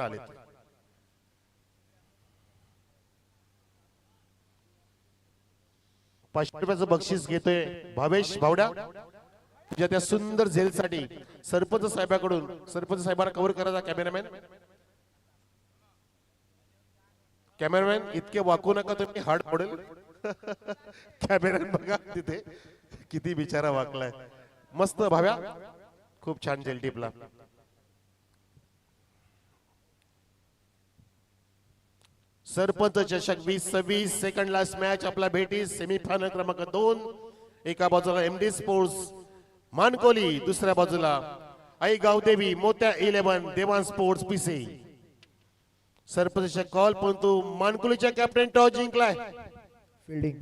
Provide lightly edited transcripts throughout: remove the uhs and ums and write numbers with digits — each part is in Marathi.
आले. 500 रुपयाचं बक्षीस घेतोय भावेश भावड्या तुझ्या त्या सुंदर झेलसाठी. सरपंच साहेबाकडून, सरपंच साहेबांना कव्हर करायचा कॅमेरामॅन. कॅमेरामॅन इतके वाकू नका तुम्ही, हार्ड पडेल. कॅमेरामॅन बघा तिथे किती बिचारा वाकलाय. मस्त भाव्या, खूप छान जेल टिपला. सरपंच चषक 20-26 सेकंड लास्ट मॅच आपला भेटी सेमीफायनल क्रमांक 2. एका बाजूला एमडी स्पोर्ट्स मानकोली, दुसऱ्या बाजूला आई गावदेवी मोत्या 11 देवान स्पोर्ट्स पिसे. सरपंचच्या कॉल परंतु मानकोलीच्या कॅप्टन टॉस जिंकलाय. फिल्डिंग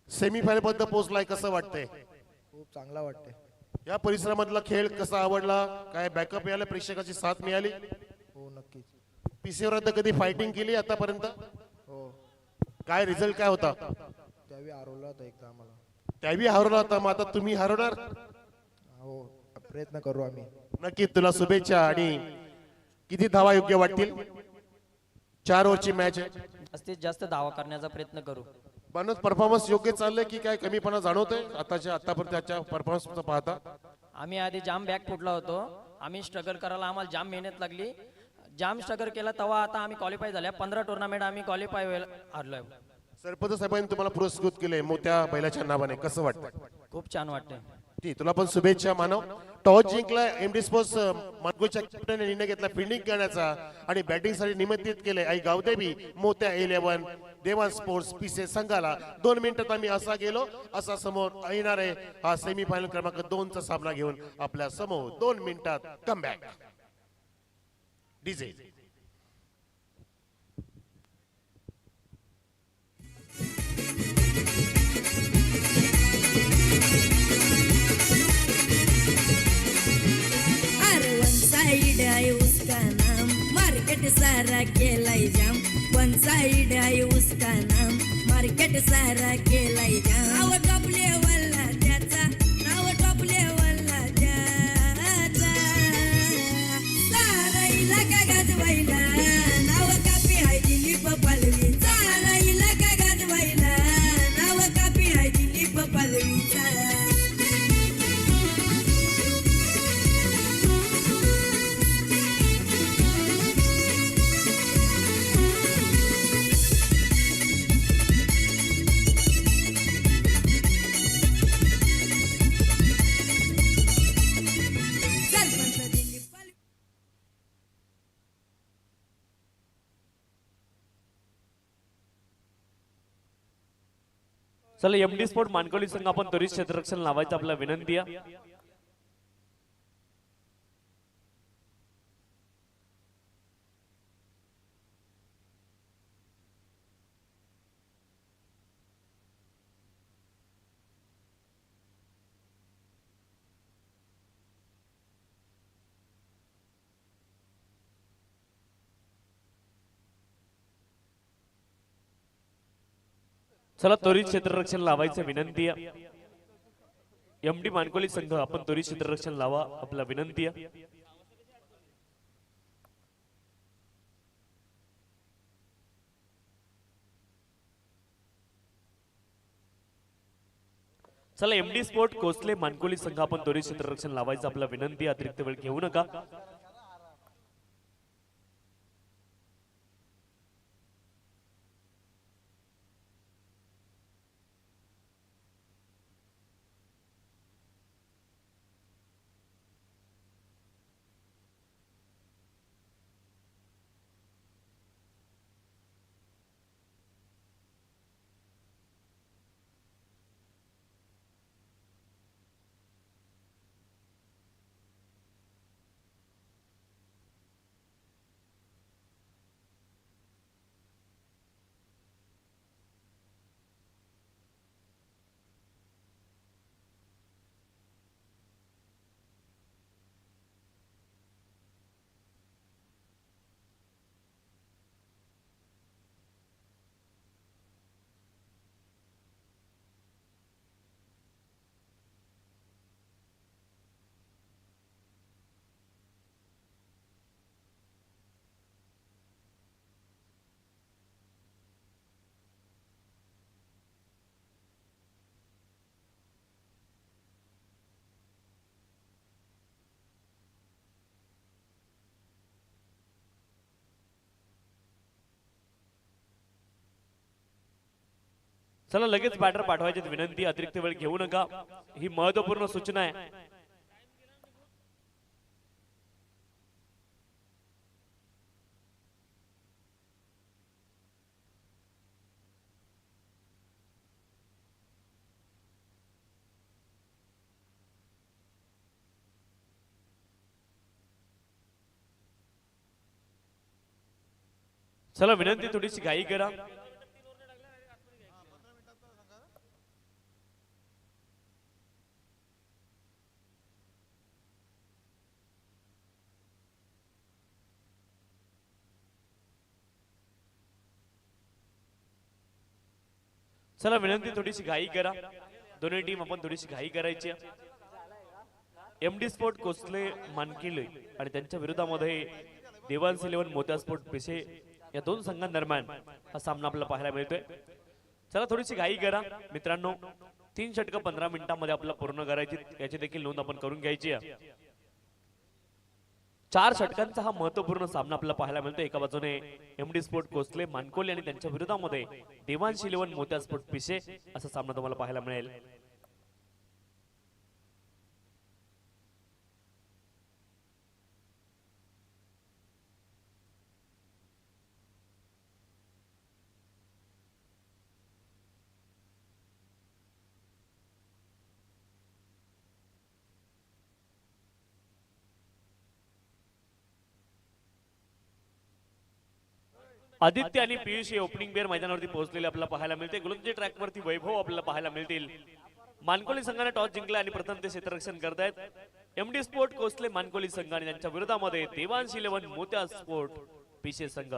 सेमीफायनल पर्यंत पोहोचलाय. कसं वाटतंय? खूप चांगला वाटतंय. या परिसरामधला खेळ कसा आवडला? काय बॅकअप यायला प्रेक्षकाची साथ मिळाली? हो नक्कीच. पीसीवर आता कधी फायटिंग केली आतापर्यंत? हो. काय रिझल्ट काय होता? त्यावेळी हरवला होता एकदा आम्हाला. त्यावेळी हरवला होता, मग आता तुम्ही हरवणार? हो प्रयत्न करू आम्ही. नक्की तुला शुभेच्छा. आणि किती धावा योग्य वाटतील? 4 ओव्हरची मॅच आहे. जास्तीत जास्त धावा करण्याचा प्रयत्न करू. बनत परफॉर्मन्स योग्य चाललंय की काय कमीपणा जाणवतोय आतापर्यंत त्याच्या परफॉर्मन्स पाहता? आम्ही आधी जाम बॅक फुटला होतो. आम्ही स्ट्रगल करायला आम्हाला जाम मेहनत लागली. जाम स्ट्रगल केला तेव्हा आता आम्ही क्वालिफाय झाल्या. 15 टुर्नामेंट आम्ही क्वालिफाय हरलोय. सरपंच साहेबांनी तुम्हाला पुरस्कृत केले मोत्या बैलाच्या नावाने, कसं वाटतं? खूप छान वाटतंय. ठीक, तुला पण शुभेच्छा मानव. टॉस जिंकला एमडी स्पोर्ट्स मानकोलीच्या कॅप्टनने निर्णय घेतला फिल्डिंग करण्याचा आणि बॅटिंगसाठी निमंत्रित केले आई गावदेवी मोत्या 11 देवान स्पोर्ट्स पिसे संघाला. 2 मिनिटात आम्ही असा गेलो असा समोर येणार आहे हा सेमीफायनल क्रमांक 2 चा सामना घेऊन आपल्या समोर. 2 मिनिटात कमबॅक. डीजे साइड है उसका नाम, मार्केट सारा केलाई जाम. वन साइड है उसका नाम, मार्केट सारा केलाई जाम. नाव टॉप लेवलला त्याचा, नाव टॉप लेवलला त्याचा. सारा इलाका गाजवायला नाव कापी हाय दिलीप पालवी. सारा इलाका गाजवायला नाव कापी हाय दिलीप पालवीचा. चला एमडी स्पोर्ट मानकोली संघ आपण त्वरित क्षेत्ररक्षण लावायचं आपला विनंती आहे. चला त्वरित क्षेत्ररक्षण लावायचं विनंती आहे. एमडी मानकोली संघ आपण त्वरित क्षेत्ररक्षण लावा आपला विनंती आहे. चला एमडी स्पोर्ट कोसले मानकोली संघ आपण त्वरित क्षेत्ररक्षण लावायचं आपला विनंती. अतिरिक्त वेळ घेऊ नका. चला लगेच बॅटर पाठवायची विनंती, अतिरिक्त वेळ घेऊ नका, ही महत्वपूर्ण सूचना आहे. चला विनंती, थोडीशी घाई करा. चला विनंती, थोडीशी घाई करा. दोन्ही टीम आपण थोडीशी घाई करायची. एमडी स्पोर्ट कोसले मानकिले आणि त्यांच्या विरोधामध्ये देवांस इलेव्हन मोत्या स्पोर्ट पिसे या दोन संघांदरम्यान हा सामना आपल्याला पाहायला मिळतोय. चला थोडीशी घाई करा मित्रांनो, 3 षटकं 15 मिनिटांमध्ये आपल्याला पूर्ण करायची, याची देखील नोंद आपण करून घ्यायची आहे. 4 षटकांचा हा महत्वपूर्ण सामना आपल्याला पाहायला मिळतो. एका बाजूने एमडी स्पोर्ट कोसले मानकोली आणि त्यांच्या विरोधामध्ये देवांश इलेव्हन मोत्या स्पोर्ट पिसे असा सामना तुम्हाला पाहायला मिळेल. आदित्य आणि पियुष हे ओपनिंग पेअर मैदानावरती पोहोचलेले आपल्याला पाहायला मिळते. गोलंदाजी ट्रॅकवरती वैभव आपल्याला पाहायला मिळतील. मानकोली संघाने टॉस जिंकला आणि प्रथम ते क्षेत्ररक्षण करतायत. एमडी स्पोर्ट कोसले मानकोली संघ आणि त्यांच्या विरोधामध्ये देवांश इलेव्हन मोत्या स्पोर्ट पिसे संघ.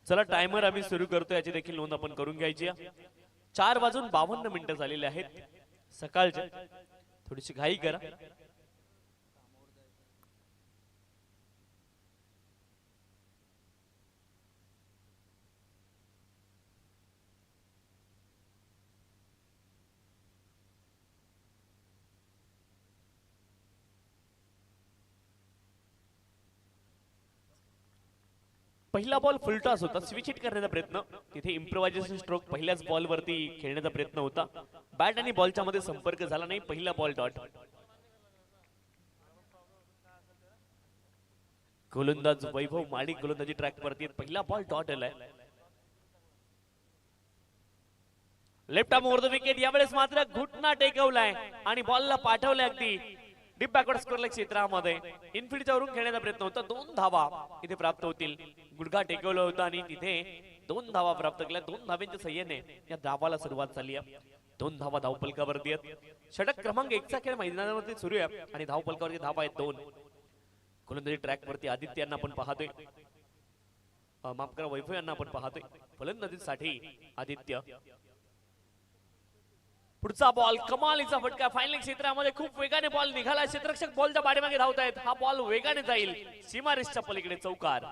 चला टायमर आम्ही सुरू करतो, याची देखील नोंद आपण करून घ्यायची. 4:52 झालेले आहेत सकाळचे. थोडीशी घाई करा. पहिला बॉल फुलटॉस होता, स्विच हिट करण्याचा प्रयत्न, तिथे इम्प्रोव्हायझेशन स्ट्रोक पहिल्याच बॉल वरती खेळण्याचा प्रयत्न होता. बॅट आणि बॉलच्या मध्ये संपर्क झाला नाही. पहिला बॉल डॉट. गोलंदाज वैभव माडिक गोलंदाजी ट्रॅक वरती. पहिला बॉल डॉट आलाय. Left arm over the wicket. यावेळेस मात्र घुटना टेकवलाय आणि बॉलला पाठवलंय अगदी डीप बॅकवर्ड स्कोरला क्षेत्रामध्ये. इनफिल्डच्या वरून खेळण्याचा प्रयत्न होता. 2 धावा इथे प्राप्त होतील. गुडघा टेकवला होता आणि तिथे 2 धावा प्राप्त केल्या. 2 धाव्यांच्या सहाय्याने या धावाला सुरुवात झाली आहे. 2 धावा धावपलकावरती आहेत. षटक क्रमांक 1 चा खेळ मैदानावरती सुरू आहे आणि धावपलकावरती धावा आहेत 2. गोलंदाजी ट्रॅक वरती आदित्य यांना आपण पाहतोय, माफ करा वैभव यांना आपण पाहतोय. फलंदाजीसाठी आदित्य. पुढचा बॉल कमालीचा फटका. फायनल क्षेत्रामध्ये खूप वेगाने बॉल निघाला. क्षेत्ररक्षक बॉलच्या पाठीमागे धावतायत. हा बॉल वेगाने जाईल सीमारेषच्या पलीकडे. चौकार.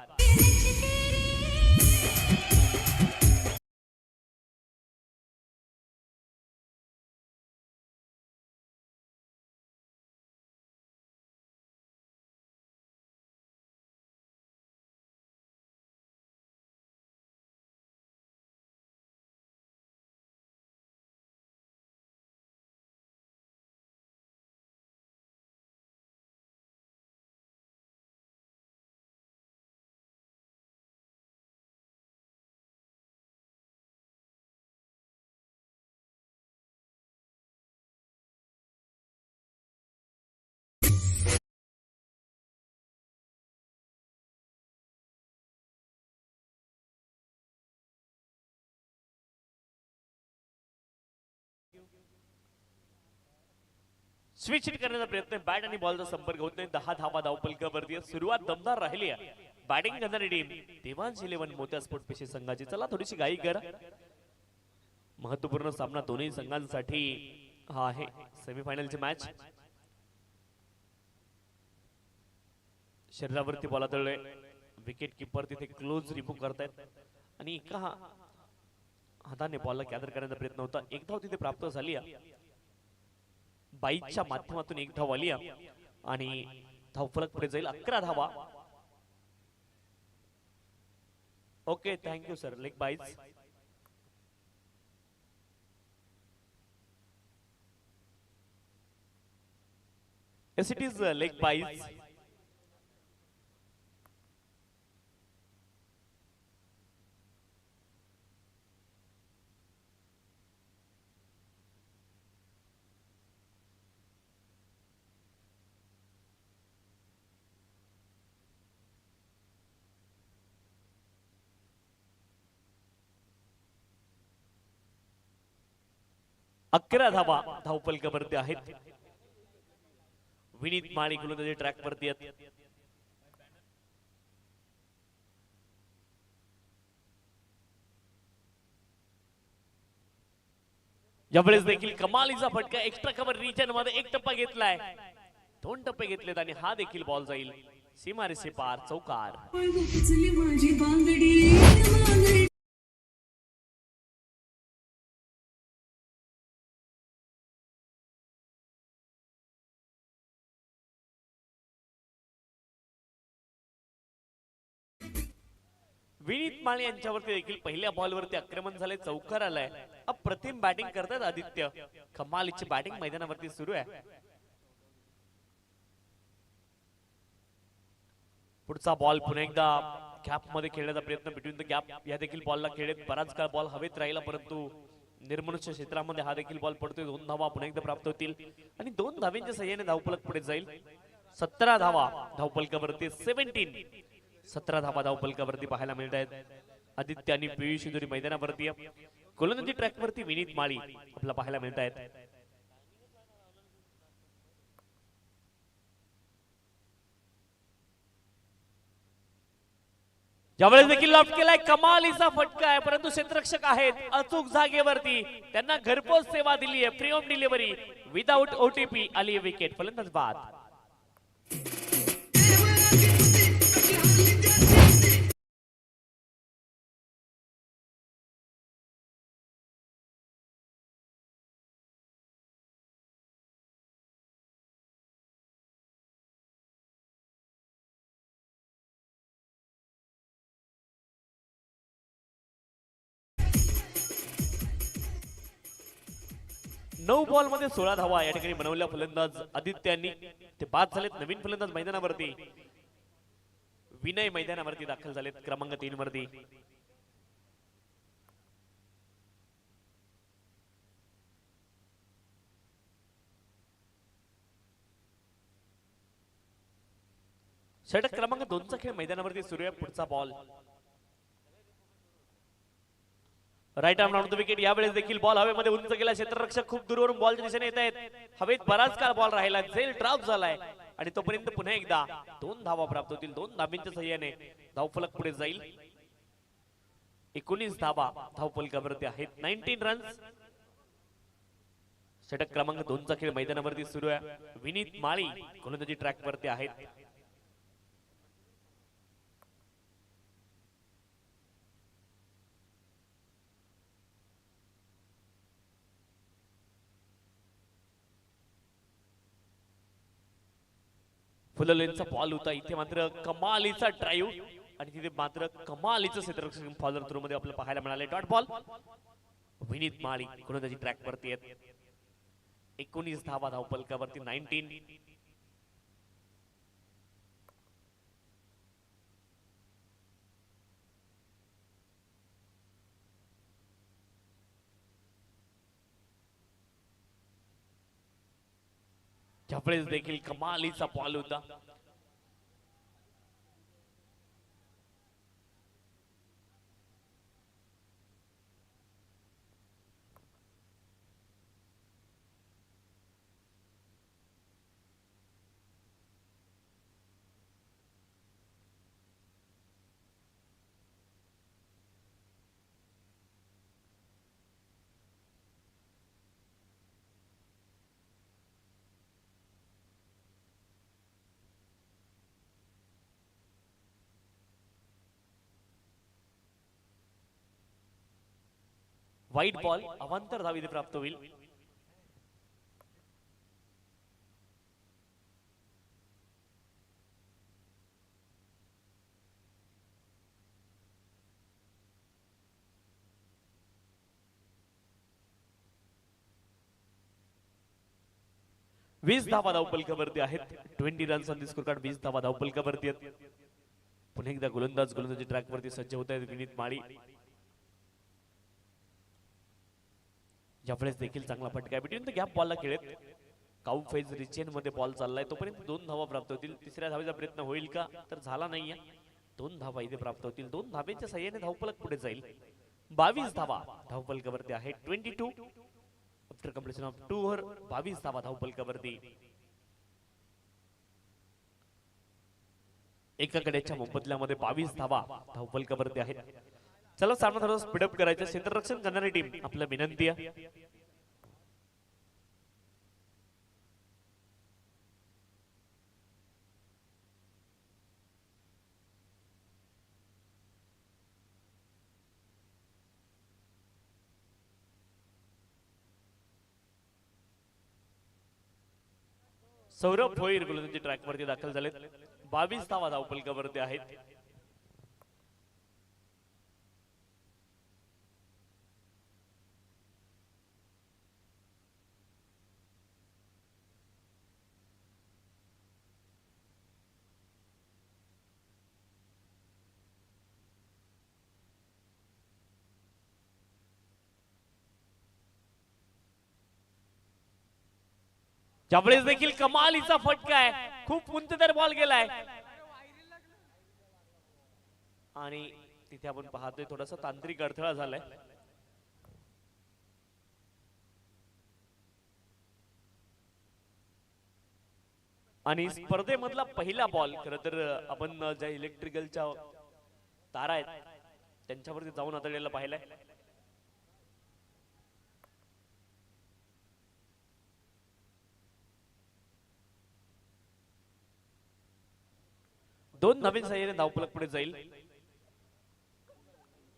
स्विच हिट करण्याचा प्रयत्न. बॅट आणि बॉलचा संपर्क होत नाही. 10 धावा धावपलकावरती. सुरुवात दमदार राहिली आहे. बॅटिंग करणारी टीम देवांश इलेव्हन मोत्या स्पोर्ट पिसे संघाची. चला थोडीशी घाई करा. महत्वपूर्ण सामना दोन्ही संघांसाठी हा आहे. सेमीफायनलची मॅच. शरीरावरती बॉल आदळले. विकेट किपर तिथे क्लोज रिमूव्ह करतायत आणि एका हाताने बॉलला गॅदर करण्याचा प्रयत्न होता. एक धाव तिथे प्राप्त झाली आहे. 22च्या माध्यमातून एक धाव आली आहे आणि धावफलक पुढे जाईल 11 धावा. Okay, thank you sir. Leg byes. Yes, it is leg buys. अकरा धावा धावपलकावरती आहेत. विनीत माळी गोलंदाजी ट्रॅक वरती आहेत. यावेळेस देखील कमालीचा फटका एक्स्ट्रा कव्हर रिजन मध्ये एक टप्पा घेतलाय. 2 टप्पे घेतलेत आणि हा देखील बॉल जाईल सीमारेषे पार चौकार. माझी बांगडी विनीत माळी यांच्यावरती देखील पहिल्या बॉलवरती आक्रमण झाले. चौकार आलाय. अप्रतिम बॅटिंग करतात आदित्य. कमालीची बॅटिंग मैदानावरती सुरू आहे. पुढचा बॉल पुन्हा एकदा गॅप मध्ये खेळण्याचा प्रयत्न बिटवीन द गॅप. या देखील बॉलला खेळत बराच काळ बॉल हवेत राहिला परंतु निर्मनुष्य क्षेत्रामध्ये हा देखील बॉल पडतोय. 2 धावा पुन्हा एकदा प्राप्त होतील आणि 2 धावांच्या सहाय्याने धावफलक पुढे जाईल. 17 धावा धावफलकावरती 17 धावा धावफलकावरती पाहायला मिळत आहेत. आदित्य आणि पियुष इंदुरी मैदानावरती. गोलंदाजी ट्रॅक वरती विनीत माळी आपला पाहायला मिळत आहेत. यावेळेस देखील लॉफ्ट केलाय. कमालीचा फटका आहे परंतु क्षेत्ररक्षक आहेत अचूक जागेवरती. त्यांना घरपोच सेवा दिली आहे. Free home delivery without OTP आली विकेट. फलंदाज बाद. नऊ बॉल मध्ये 16 धावा या ठिकाणी बनवल्या फलंदाज आदित्यांनी. ते बाद झालेत. नवीन फलंदाज मैदानावरती विनय मैदानावरती दाखल झालेत क्रमांक 3 वरती. षटक क्रमांक 2 चा खेळ मैदानावरती सुरू आहे. पुढचा ball right arm round the wicket. यावेळेस देखील बॉल हवेमध्ये उंच गेला. क्षेत्ररक्षक खूप दूरवरून बॉलच्या दिशेने येत आहेत. हवेत बराच काळ बॉल राहिला. झेल ड्रॉप झालाय आणि तोपर्यंत पुन्हा एकदा 2 धावा प्राप्त होतील. 2 धावांच्या सहाय्याने धावफलक पुढे जाईल. 19 धावा धावफलकावरती आहेत. 19 रन्स. षटक क्रमांक 2 चा खेळ मैदानावरती सुरू आहे. विनीत माळी गोलंदाजी ट्रॅक वरती आहेत. फुललेनचा बॉल होता. इथे मात्र कमालीचा ड्राईव्ह आणि तिथे मात्र कमालीचं क्षेत्ररक्षक फॉलर थ्रो मध्ये आपल्याला पाहायला मिळाले. Dot ball. विनीत माळी गोलंदाजी ट्रॅक वरती आहेत. 19 धावा धावफलकावरती. 19. त्यावेळेस देखील कमालीचा बॉल होता. व्हाईट बॉल अवांतर धाव इथे प्राप्त होईल. वीस धावा धावपलकावरती आहेत. 20 runs on the score card. 20 धावा धावपलकावरती आहेत. पुन्हा एकदा गोलंदाजी ट्रॅक वरती सज्ज होत आहेत विनीत माळी. यावेळेस देखील चांगला फटका बिटवीन द गॅप बॉलला खेळत. काऊ फेज रिचेन मध्ये बॉल चाललाय तोपर्यंत 2 धावा प्राप्त होतील. तिसऱ्या धावेचा प्रयत्न होईल का तर झाला नाहीये. 2 धावा इथे प्राप्त होतील. 2 धावेच्या सहाय्याने धावपलक पुढे जाईल. 22 धावा धावपलकावरती आहे. 22 आफ्टर कंप्लीशन ऑफ 2 ओव्हर. 22 धावा धावपलकावरती. एका कडेच्या मोबदल्यामध्ये 22 धावा धावपलकावरती आहेत. चला सामना थोडं स्पीडअप करायचं. क्षेत्ररक्षण करणारी टीम आपलं विनंती आहे. सौरभ भोईर गोलंदाजी ट्रॅक वरती दाखल झालेत. 22 धावा धावपलकावरती आहेत. यावेळेस देखील कमालीचा फटका आहे. खूप उंचदार बॉल गेलाय आणि तिथे आपण पाहतोय थोडासा तांत्रिक अडथळा झालाय. आणि स्पर्धेमधला पहिला बॉल खर तर आपण ज्या इलेक्ट्रिकलच्या तारा आहेत त्यांच्यावरती जाऊन आदळलेला पाहिलाय. दोन नवीन सहाय्याने धावपलक पुढे जाईल.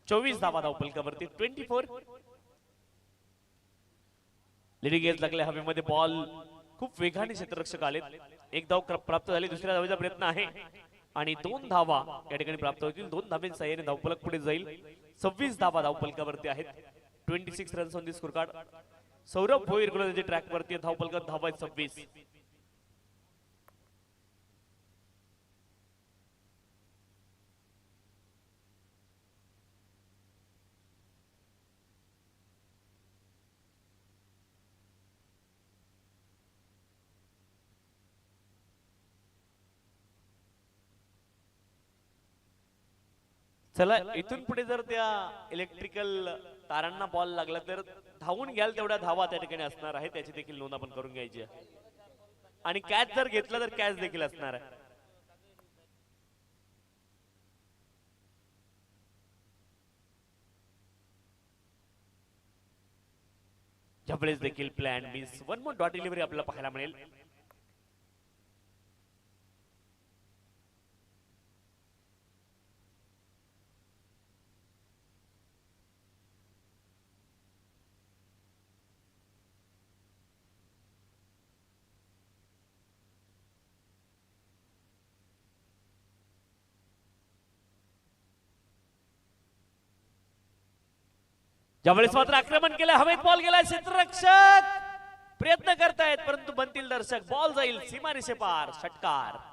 24 धावा धावपलकावरती. 24 लिडिंग एज लागले हवेमध्ये. बॉल खूप वेगाने क्षेत्ररक्षक आलेत. एक धाव प्राप्त झाली. दुसऱ्या धावेचा प्रयत्न आहे आणि 2 धावा या ठिकाणी प्राप्त होतील. 2 धावें सहाय्याने धावपलक पुढे जाईल. 26 धावा धावपलकावरती आहेत. 26 runs on the score card. Saurabh Bhoir गोलंदाजी ट्रॅक वरती. धावपलकात धावा आहेत 26. चला इथून पुढे जर त्या इलेक्ट्रिकल तारांना बॉल लागला तर धावून घ्याल तेवढ्या धावा त्या ठिकाणी असणार आहे. त्याची देखील नोंद आपण करून घ्यायची आहे. आणि कॅच जर घेतला तर कॅच देखील असणार आहे. यावेळेस देखील प्लॅन मिस. 1 मोर डॉट डिलिव्हरी आपल्याला पाहायला मिळेल. ज्यावेळेस मात्र आक्रमण केलं. हवेत बॉल गेलाय. क्षेत्ररक्षक प्रयत्न करतायत परंतु बनतील दर्शक. बॉल जाईल सीमारेषे पार. षटकार.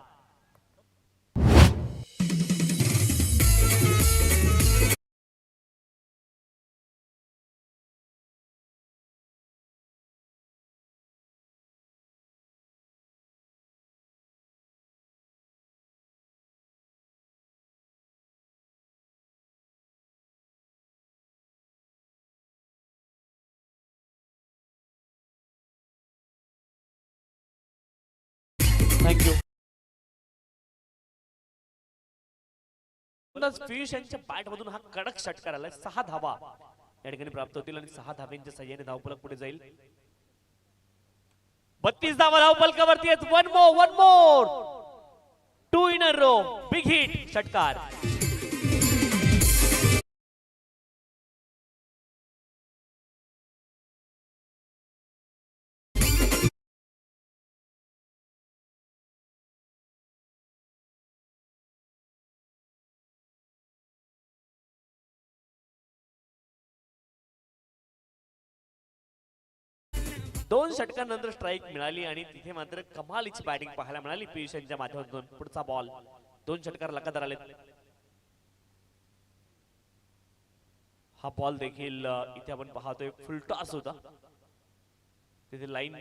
थँक्यू. पियुष यांच्या बॅट मधून हा कडक षटकार आलाय. 6 धावा या ठिकाणी प्राप्त होतील आणि 6 धाव्यांच्या सहाय्याने धावपलक पुढे जाईल. 32 धावा धावपलकावरती आहेत. 1 more 2 in a row. Big hit. षटकार. 2 षटकांनंतर स्ट्राईक मिळाली आणि तिथे मात्र कमालीची बॅटिंग पाहायला मिळाली पियुष यांच्या माध्यमातून. पुढचा बॉल 2 षटकार लगातार आले. हा बॉल देखील इथे आपण पाहतोय फुलटॉस होता. तिथे लाईन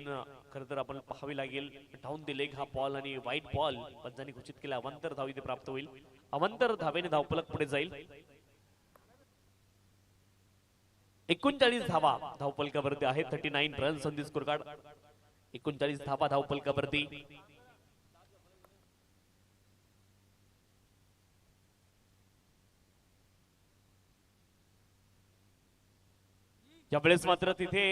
खरं तर आपण पाहावी लागेल. डाऊन द लेग हा बॉल आणि व्हाईट बॉल पंचांनी घोषित केला. अवांतर धाव इथे प्राप्त होईल. अवांतर धावेने धावफलक पुढे जाईल. 39 धावा धावफलकावरती आहेत. 39 runs on the score card. 39 धावा धावफलकावरती. यावेळेस मात्र तिथे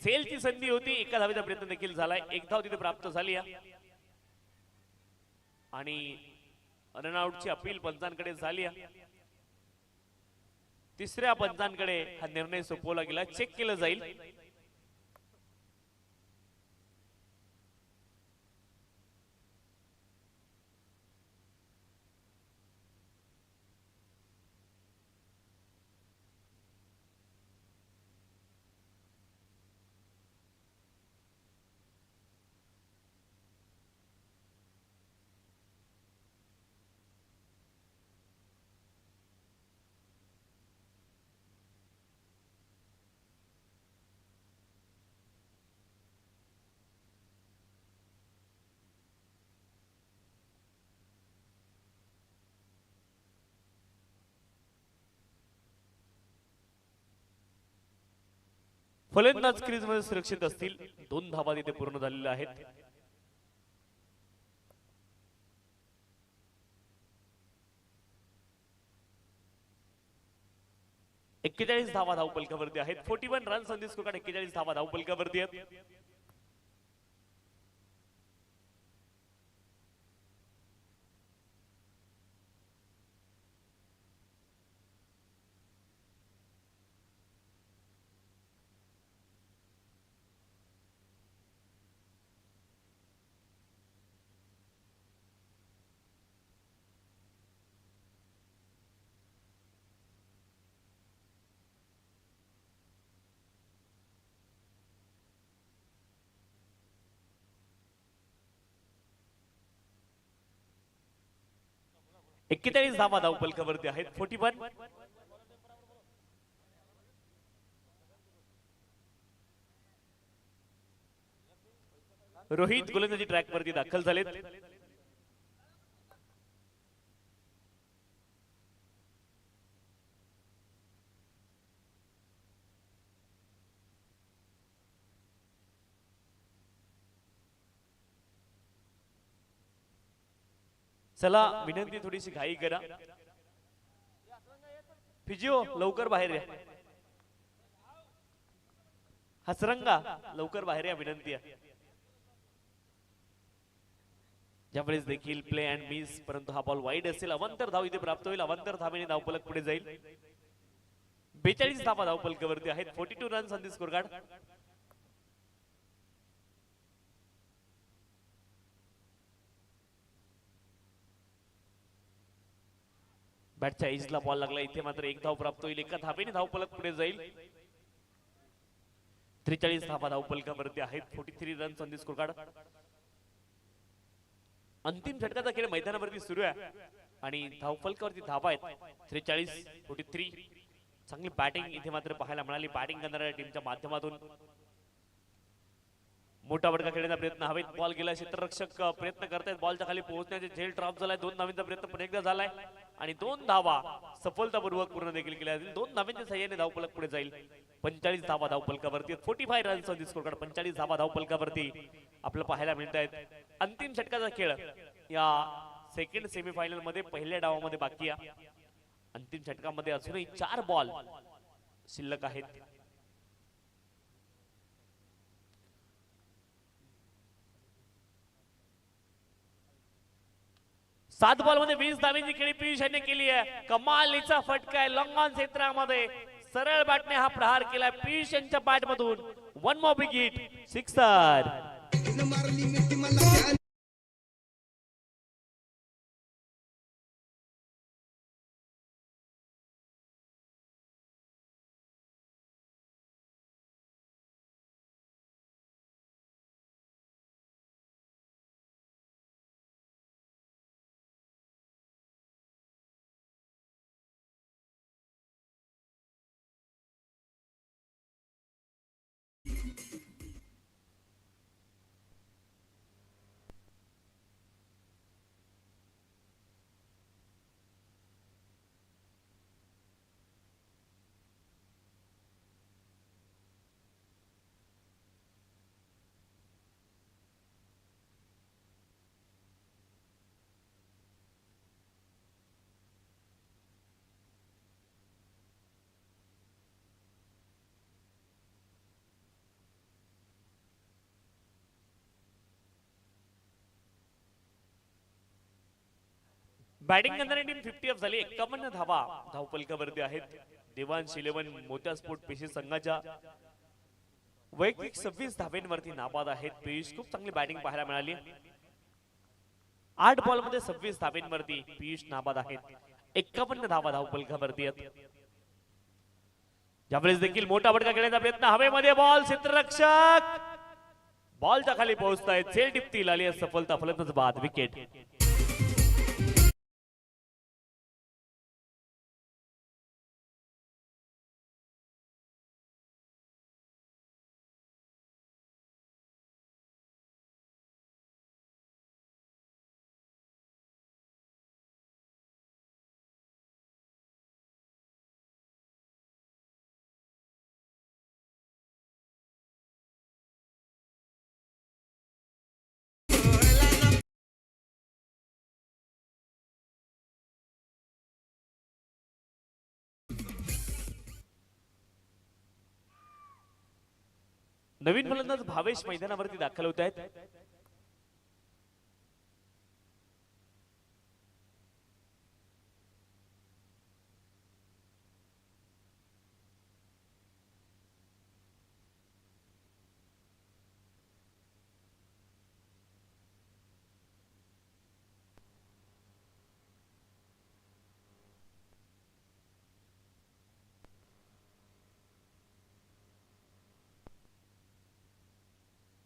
सेलची संधी होती. एका धावेचा प्रयत्न देखील झालाय. एक धाव तिथे प्राप्त झाली आणि रनआउटची अपील पंचांकडे झाली. तिसऱ्या पंचांकडे हा निर्णय सोपवला गेला. चेक केलं जाईल. फलंदाज क्रीज मध्ये सुरक्षित असतील. 2 धावा तिथे पूर्ण झालेल्या आहेत. एक्केचाळीस धावा धावफलकावरती आहेत. 41 runs on the score card. 41 धावा धावफलकावरती आहेत. एक्केचाळीस धावा धावफलकावरती आहेत. 41. रोहित गोलंदाजी ट्रॅक वरती दाखल झालेत. चला विनंती थोडीशी घाई करा. फिजिओ लवकर बाहेर या. हसरंगा लवकर बाहेर या विनंती आहे. ज्यावेळेस देखील प्ले अँड मिस परंतु हा बॉल वाईड असेल. अवांतर धाव इथे प्राप्त होईल. अवांतर धावेने धावफलक पुढे जाईल. 42 धावा धावफलकावरती आहेत. 42 runs on the score card. बॅटच्या एजला बॉल लागला. इथे मात्र एक धाव प्राप्त होईल. एका धावेने धावफलक पुढे जाईल. 43 धावा धावफलकावरती आहेत. 43 runs on the score card. अंतिम षटकाचा खेळ मैदानावरती सुरू आहे आणि धावफलकावरती धावा आहेत. 43 43. चांगली बॅटिंग इथे मात्र पाहायला मिळाली. बॅटिंग करणाऱ्या टीमच्या माध्यमातून मोठा बडका खेळण्याचा प्रयत्न. हवेत बॉल गेला. क्षेत्ररक्षक प्रयत्न करतायत बॉलच्या खाली पोहोचण्याचे. झेल ड्रॉप झालाय. 2 धावांचा प्रयत्न पुन्हा एकदा झालाय आणि 2 धावा सफलतापूर्वक पूर्ण देखील केल्या जातील. 2 धावांच्या सहाय्याने धावफलक पुढे जाईल. 45 धावा धावफलकावरती. 45 runs on the score card. 45 धावा धावफलकावरती आपलं पाहायला मिळत आहेत. अंतिम षटकाचा खेळ या सेकंड सेमीफायनल मध्ये पहिल्या डावामध्ये बाकी आहे. अंतिम षटकामध्ये अजूनही 4 बॉल शिल्लक आहेत. 7 बॉल मध्ये 20 धावेची खेळी पियुष यांनी केली आहे. कमालीचा फटका आहे. लॉंग ऑन क्षेत्रामध्ये सरळ बॅटने हा प्रहार केलाय पियुष यांच्या बॅट मधून. 1 मोर बिग हिट. 6 बॅटिंग करणारी टीम 50 ऑफ झाली. 51 धावा धावपलकावरती आहेत. देवांश 11 मोत्या स्पोर्ट पेशी संघाच्या वैयक्तिक 26 धाब्यांवरती नाबाद आहेत. पियुष खूप चांगली बॅटिंग पाहायला मिळाली. 8 बॉल मध्ये 26 धाब्यांवरती पियुष नाबाद आहेत. 51 धावा धावपलकावरती आहेत. यावेळेस देखील मोठा फटका खेळण्याचा प्रयत्न. हवेमध्ये बॉल, क्षेत्ररक्षक बॉलच्या खाली पोहोचतायत. झेल टिपतील आली सफलता. फलंदाज बाद. विकेट. नवीन फलंदाज भावेश मैदानावरती दाखल होत आहेत.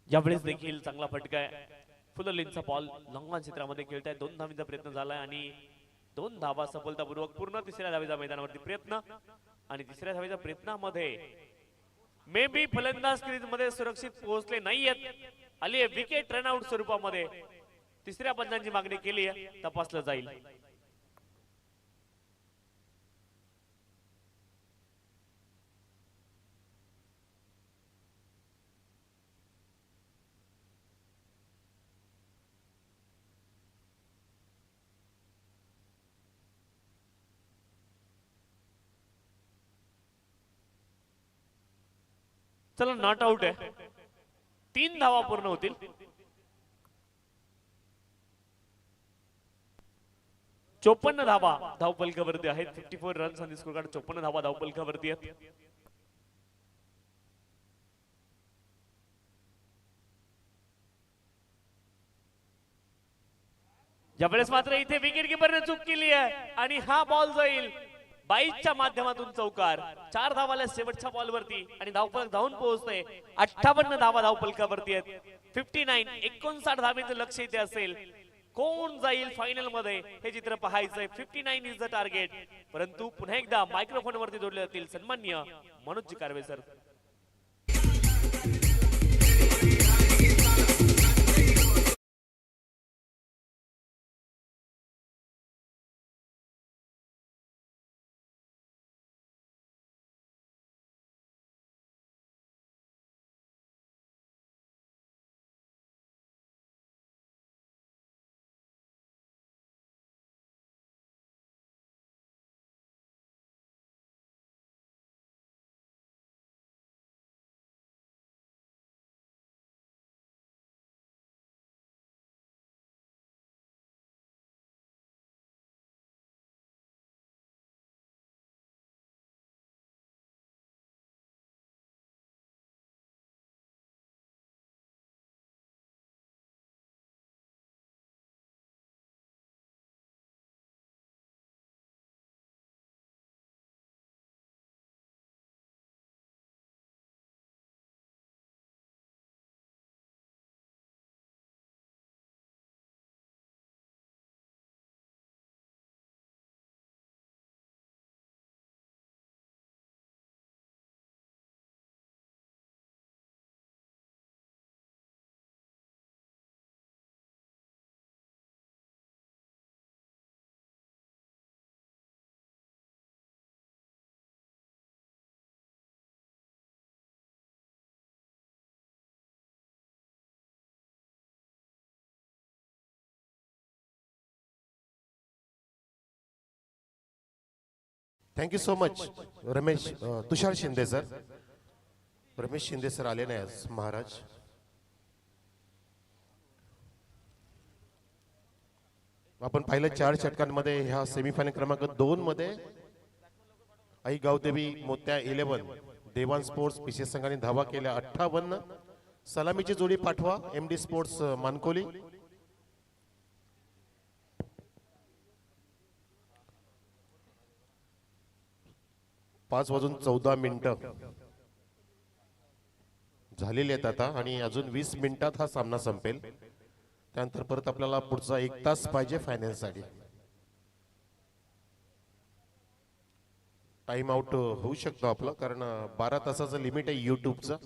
यावेळेस देखील चांगला फटका आहे. फुलरलिनचा बॉल लॉंगॉन क्षेत्रामध्ये खेळताय. 2 धावांचा प्रयत्न झालाय आणि 2 धावा सफलतापूर्वक पूर्ण. तिसऱ्या धावेचा मैदानावरती प्रयत्न आणि तिसऱ्या धावेच्या प्रयत्नामध्ये मे बी फलंदाज क्रीज मध्ये सुरक्षित पोहोचले नाहीयेत. आली विकेट रनआउट स्वरूपामध्ये. तिसऱ्या पंचांची मागणी केली आहे. तपासलं जाईल. चला नॉट आउट आहे. 3 धावा पूर्ण होतील. चोपन्न धावा धावपलकावरती आहेत. 54 runs on the score card. 54 धावा धावपलकावरती आहेत. यावेळेस मात्र इथे विकेट किपरने चूक केली आहे आणि हा बॉल जाईल 22च्या माध्यमातून चौकार. 4 धावाला शेवटच्या बॉलवरती आणि धावफलक धावून पोहोचते. 58 धावा धावपलकावरती आहेत. 59 59 धावेचं लक्ष इथे असेल. कोण जाईल फायनल मध्ये हे चित्र पाहायचंय. 59 इज द टार्गेट. परंतु पुन्हा एकदा मायक्रोफोन वरती जोडले जातील सन्माननीय Manoj Karve sir. Thank you so much Ramesh. Tushar Shinde sir. Ramesh Shinde sir आले नाही आज महाराज. आपण पाहिलं 4 षटकांमध्ये ह्या सेमीफायनल क्रमांक 2 मध्ये आई गावदेवी मोत्या 11 देवान स्पोर्ट्स पीसी संघाने धावा केल्या 58. सलामीची जोडी पाठवा एमडी स्पोर्ट्स मानकोली. पाच वाजून 14 मिनिटं झालेली आहेत आता आणि अजून 20 मिनिटात हा सामना संपेल. त्यानंतर परत आपल्याला पुढचा 1 तास पाहिजे फायनल साठी. टाइम आउट होऊ शकतो आपलं कारण 12 तासाचं लिमिट आहे युट्यूबचं.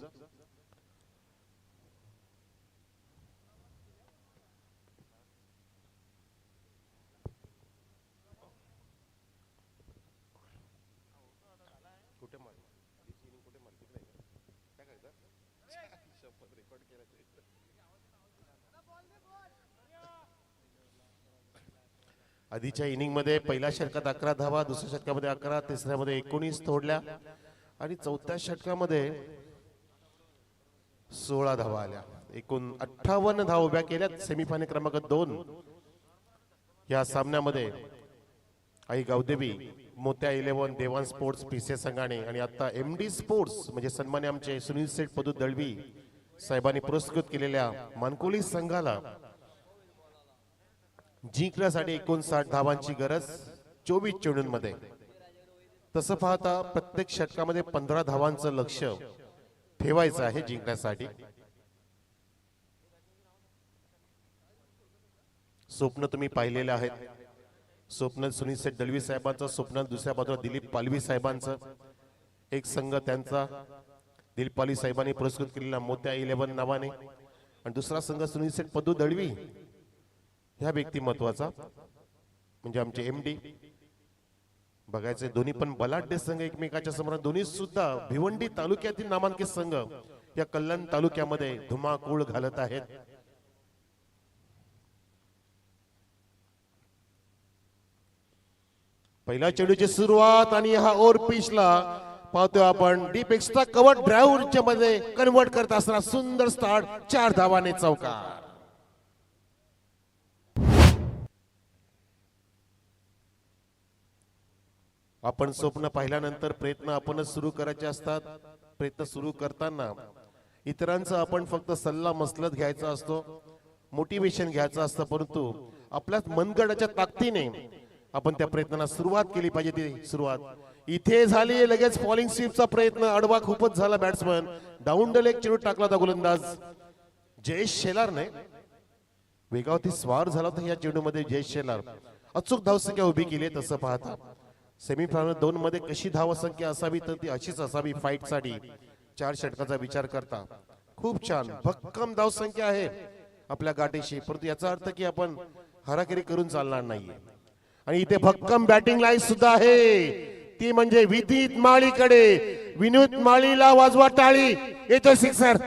आधीच्या इनिंग मध्ये पहिल्या षटकात 11 धावा, दुसऱ्या षटकामध्ये 11, तिसऱ्यामध्ये 19 तोडल्या आणि चौथ्या षटकामध्ये 16 धावा आल्या. एकूण 58 धावा उभ्या केल्या सेमीफायनल क्रमांक 2 या सामन्यामध्ये आई गावदेवी मोत्या 11 देवान स्पोर्ट्स पीसी संघाने आणि आता एमडी स्पोर्ट्स म्हणजे सन्मान्य आमचे सुनील सेठ पदू दळवी साहेबांनी पुरस्कृत केलेल्या मानकोली संघाला जिंकण्यासाठी 59 धावांची गरज 24 चेंडूंमध्ये. तसं पाहता प्रत्येक षटकामध्ये 15 धावांचं लक्ष ठेवायचं आहे जिंकण्यासाठी. स्वप्न तुम्ही पाहिलेले आहेत. स्वप्न सुनील सेठ दळवी साहेबांचं, स्वप्न दुसऱ्या बाजूला दिलीप पालवी साहेबांचं. एक संघ त्यांचा दिलीप पालवी साहेबांनी पुरस्कृत केलेला मोत्या 11 नावाने आणि दुसरा संघ सुनील सेठ पदू दळवी ह्या व्यक्तिमत्वाचा म्हणजे आमचे एमडी. बघायचे दोन्ही पण बलाढ्य संघ एकमेकाच्या समोर. दोन्ही सुद्धा भिवंडी तालुक्यातील नामांकित संघ या कल्याण तालुक्यामध्ये धुमाकूळ घालत आहेत. पहिल्या चेंडूची सुरुवात आणि हा ओव्हर पिचला पाहतोय आपण डीप एक्स्ट्रा कव्हर ड्राईव्हच्या मध्ये कन्वर्ट करत असताना सुंदर स्टार्ट 4 धावाने चौकार. आपण स्वप्न पाहिल्यानंतर प्रयत्न आपणच सुरू करायचे असतात. प्रयत्न सुरू करताना इतरांचा आपण फक्त सल्ला मसलत घ्यायचा असतो, मोटिवेशन घ्यायचं असतं, परंतु आपल्याच मनगडाच्या ताकदीने आपण त्या प्रयत्नाला सुरुवात केली पाहिजे. ती सुरुवात इथे झाली. लगेच फॉलिंग स्वीपचा प्रयत्न अडवा खूपच झाला. बॅट्समन डाऊन द लेग चेंडू टाकला होता गोलंदाज जयेश शेलारने. वेगावरती स्वार झाला होता या चेंडूमध्ये जयेश शेलार. अचूक धावसंख्या उभी केली. तसं पाहता सेमीफायनल 2 मध्ये कशी धावसंख्या असावी तर ती अशीच असावी फाईट साठी 4 षटकाचा विचार करता. खूप छान भक्कम धावसंख्या आहे आपल्या गाठीशी, परंतु याचा अर्थ की आपण हराकिरी करून चालणार नाहीये. आणि इथे भक्कम बॅटिंग लाईन सुद्धा आहे, ती म्हणजे विनीत माळीकडे. विनीत माळीला वाजवा टाळी. येतो सिक्सर.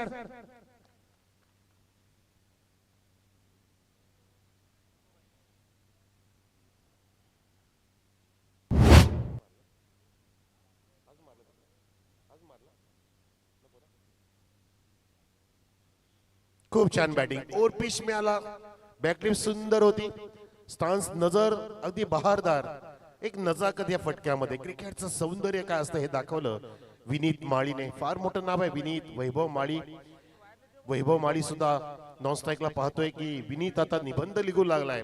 खूप छान बॅटिंग. ओव्हर पिच मिळाला. बॅकलिप सुंदर होती. स्टान्स नजर अगदी बहारदार. एक नजाकत या फटक्यामध्ये. क्रिकेटचं सौंदर्य काय असतं हे दाखवलं विनीत माळीने. फार मोठं नाव आहे विनीत. वैभव माळी. वैभव माळी सुद्धा नॉन स्ट्राईकला पाहतोय की विनीत आता निबंध लिहू लागलाय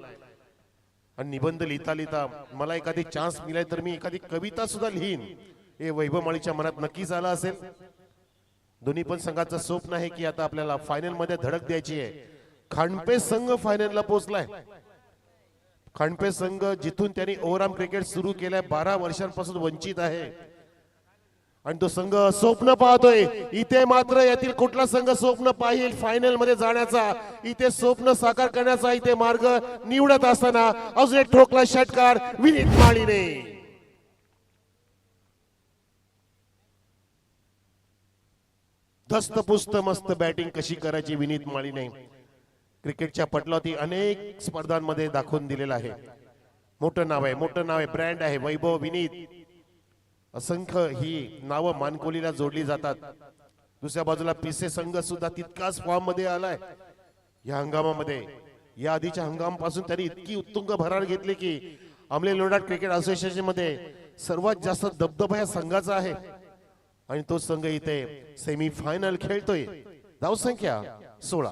आणि निबंध लिहिता लिहिता मला एखादी चान्स मिळाली तर मी एखादी कविता सुद्धा लिहीन हे वैभव माळीच्या मनात नक्कीच आलं असेल. दोन्ही पण संघाचं स्वप्न आहे की आता आपल्याला फायनल मध्ये धडक द्यायची आहे. खांडपे संघ फायनलला पोहोचलाय. खांडपे संघ जिथून त्यांनी ओव्हरआर्म क्रिकेट सुरू केलंय 12 वर्षांपासून वंचित आहे आणि तो संघ स्वप्न पाहतोय. इथे मात्र यातील कुठला संघ स्वप्न पाहिल फायनल मध्ये जाण्याचा, इथे स्वप्न साकार करण्याचा इथे मार्ग निवडत असताना अजून एक ठोकला षटकार विनीत माळीने. धस्तपुस्त मस्त बॅटिंग कशी करायची विनीत माळीने क्रिकेटच्या पटलावरती अनेक स्पर्धांमध्ये दाखवून दिलेलं आहे. मोठं नाव आहे, मोठं नाव आहे, ब्रँड आहे वैभव विनीत. असंख्य ही नावं मानकोलीला जोडली जातात. दुसऱ्या बाजूला पीसे संघ सुद्धा तितकाच फॉर्म मध्ये आलाय या हंगामामध्ये. या आधीच्या हंगामापासून त्यांनी इतकी उत्तुंग भरार घेतली की आमले लोणाट क्रिकेट असोसिएशन मध्ये सर्वात जास्त दबदबा या संघाचा आहे आणि तो संघ इथे सेमी फायनल खेळतोय. धावसंख्या 16.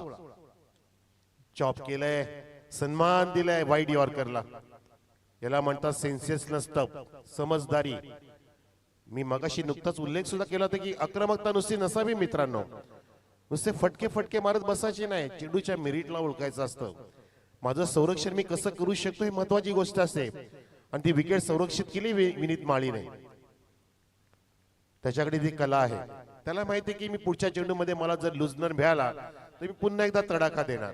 चॉप केलंय, सन्मान दिलाय वाईड यॉर्करला. याला म्हणतात सेन्सेस नसतं, समजदारी. मी मगाशी नुकताच उल्लेख सुद्धा केला होता की आक्रमकता नुसती नसावी मित्रांनो. नुसते फटके फटके मारत बसायचे नाही, चेंडूच्या मेरिटला ओळखायचं असतं. माझं संरक्षण मी कसं करू शकतो हे महत्वाची गोष्ट असते आणि ती विकेट संरक्षित केली विनीत माळीने. त्याच्याकडे ती कला आहे. त्याला माहिती की मी पुढच्या चेंडूमध्ये मला जर लुजनर मिळाला तर मी पुन्हा एकदा तडाखा देणार.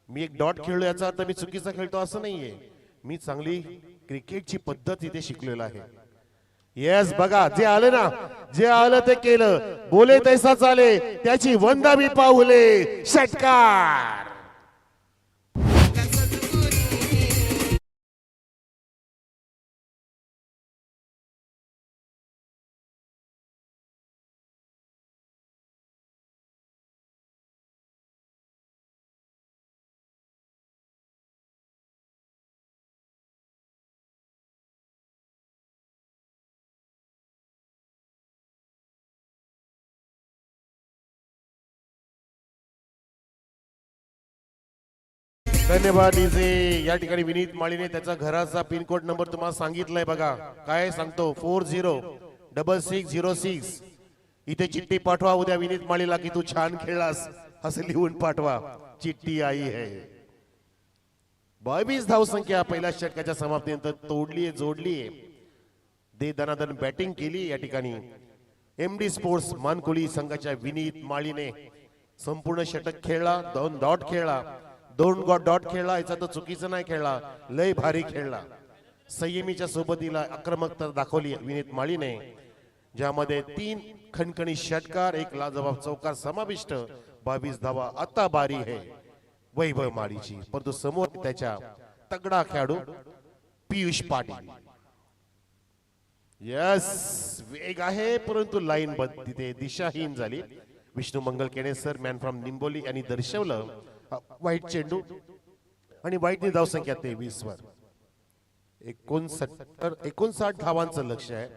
मी एक डॉट खेळलो याचा अर्थ मी चुकीचा खेळतो असं नाहीये. मी चांगली क्रिकेटची पद्धत इथे शिकलेला आहे. येस बघा, जे आलं ना, जे आलं ते केलं. बोले तैसा चाले, त्याची वंदावी पाऊले. षटकार. धन्यवाद डीजे. या ठिकाणी विनीत माळीने त्याचा घराचा पिनकोड नंबर तुम्हाला सांगितलाय बघा. काय सांगतो? 406606. इथे चिठ्ठी पाठवा उद्या विनीत माळीला की तू छान खेळलास असं लिहून पाठवा. चिठ्ठी आई है. 22 धावसंख्या पहिल्या षटकाच्या समाप्तीनंतर तोडलीये, जोडलीये. दे दनादन बॅटिंग केली या ठिकाणी एमडी स्पोर्ट्स मानकुली संघाच्या विनीत माळीने. संपूर्ण षटक खेळला, 2 डॉट खेळला, 2 डॉट खेळला. याचा तर चुकीचं नाही खेळला, लय भारी खेळला. संयमीच्या सोबतीला आक्रमकता दाखवली विनीत माळीने, ज्यामध्ये 3 खणखणी षटकार, 1 लाजवाब चौकार समाविष्ट. 22 धावा. आता बारी आहे वैभव माळीची, परंतु समोर त्याच्या तगडा खेळाडू पियुष पाटील. यस, वेग आहे परंतु लाईन बंद तिथे दिशाहीन झाली. विष्णू मंगल केणे सर, मॅन फ्रॉम निंबोली यांनी दर्शवलं वाईट चेंडू आणि वाईटनी धावसंख्या 23 वर. 59 धावांचं लक्ष आहे.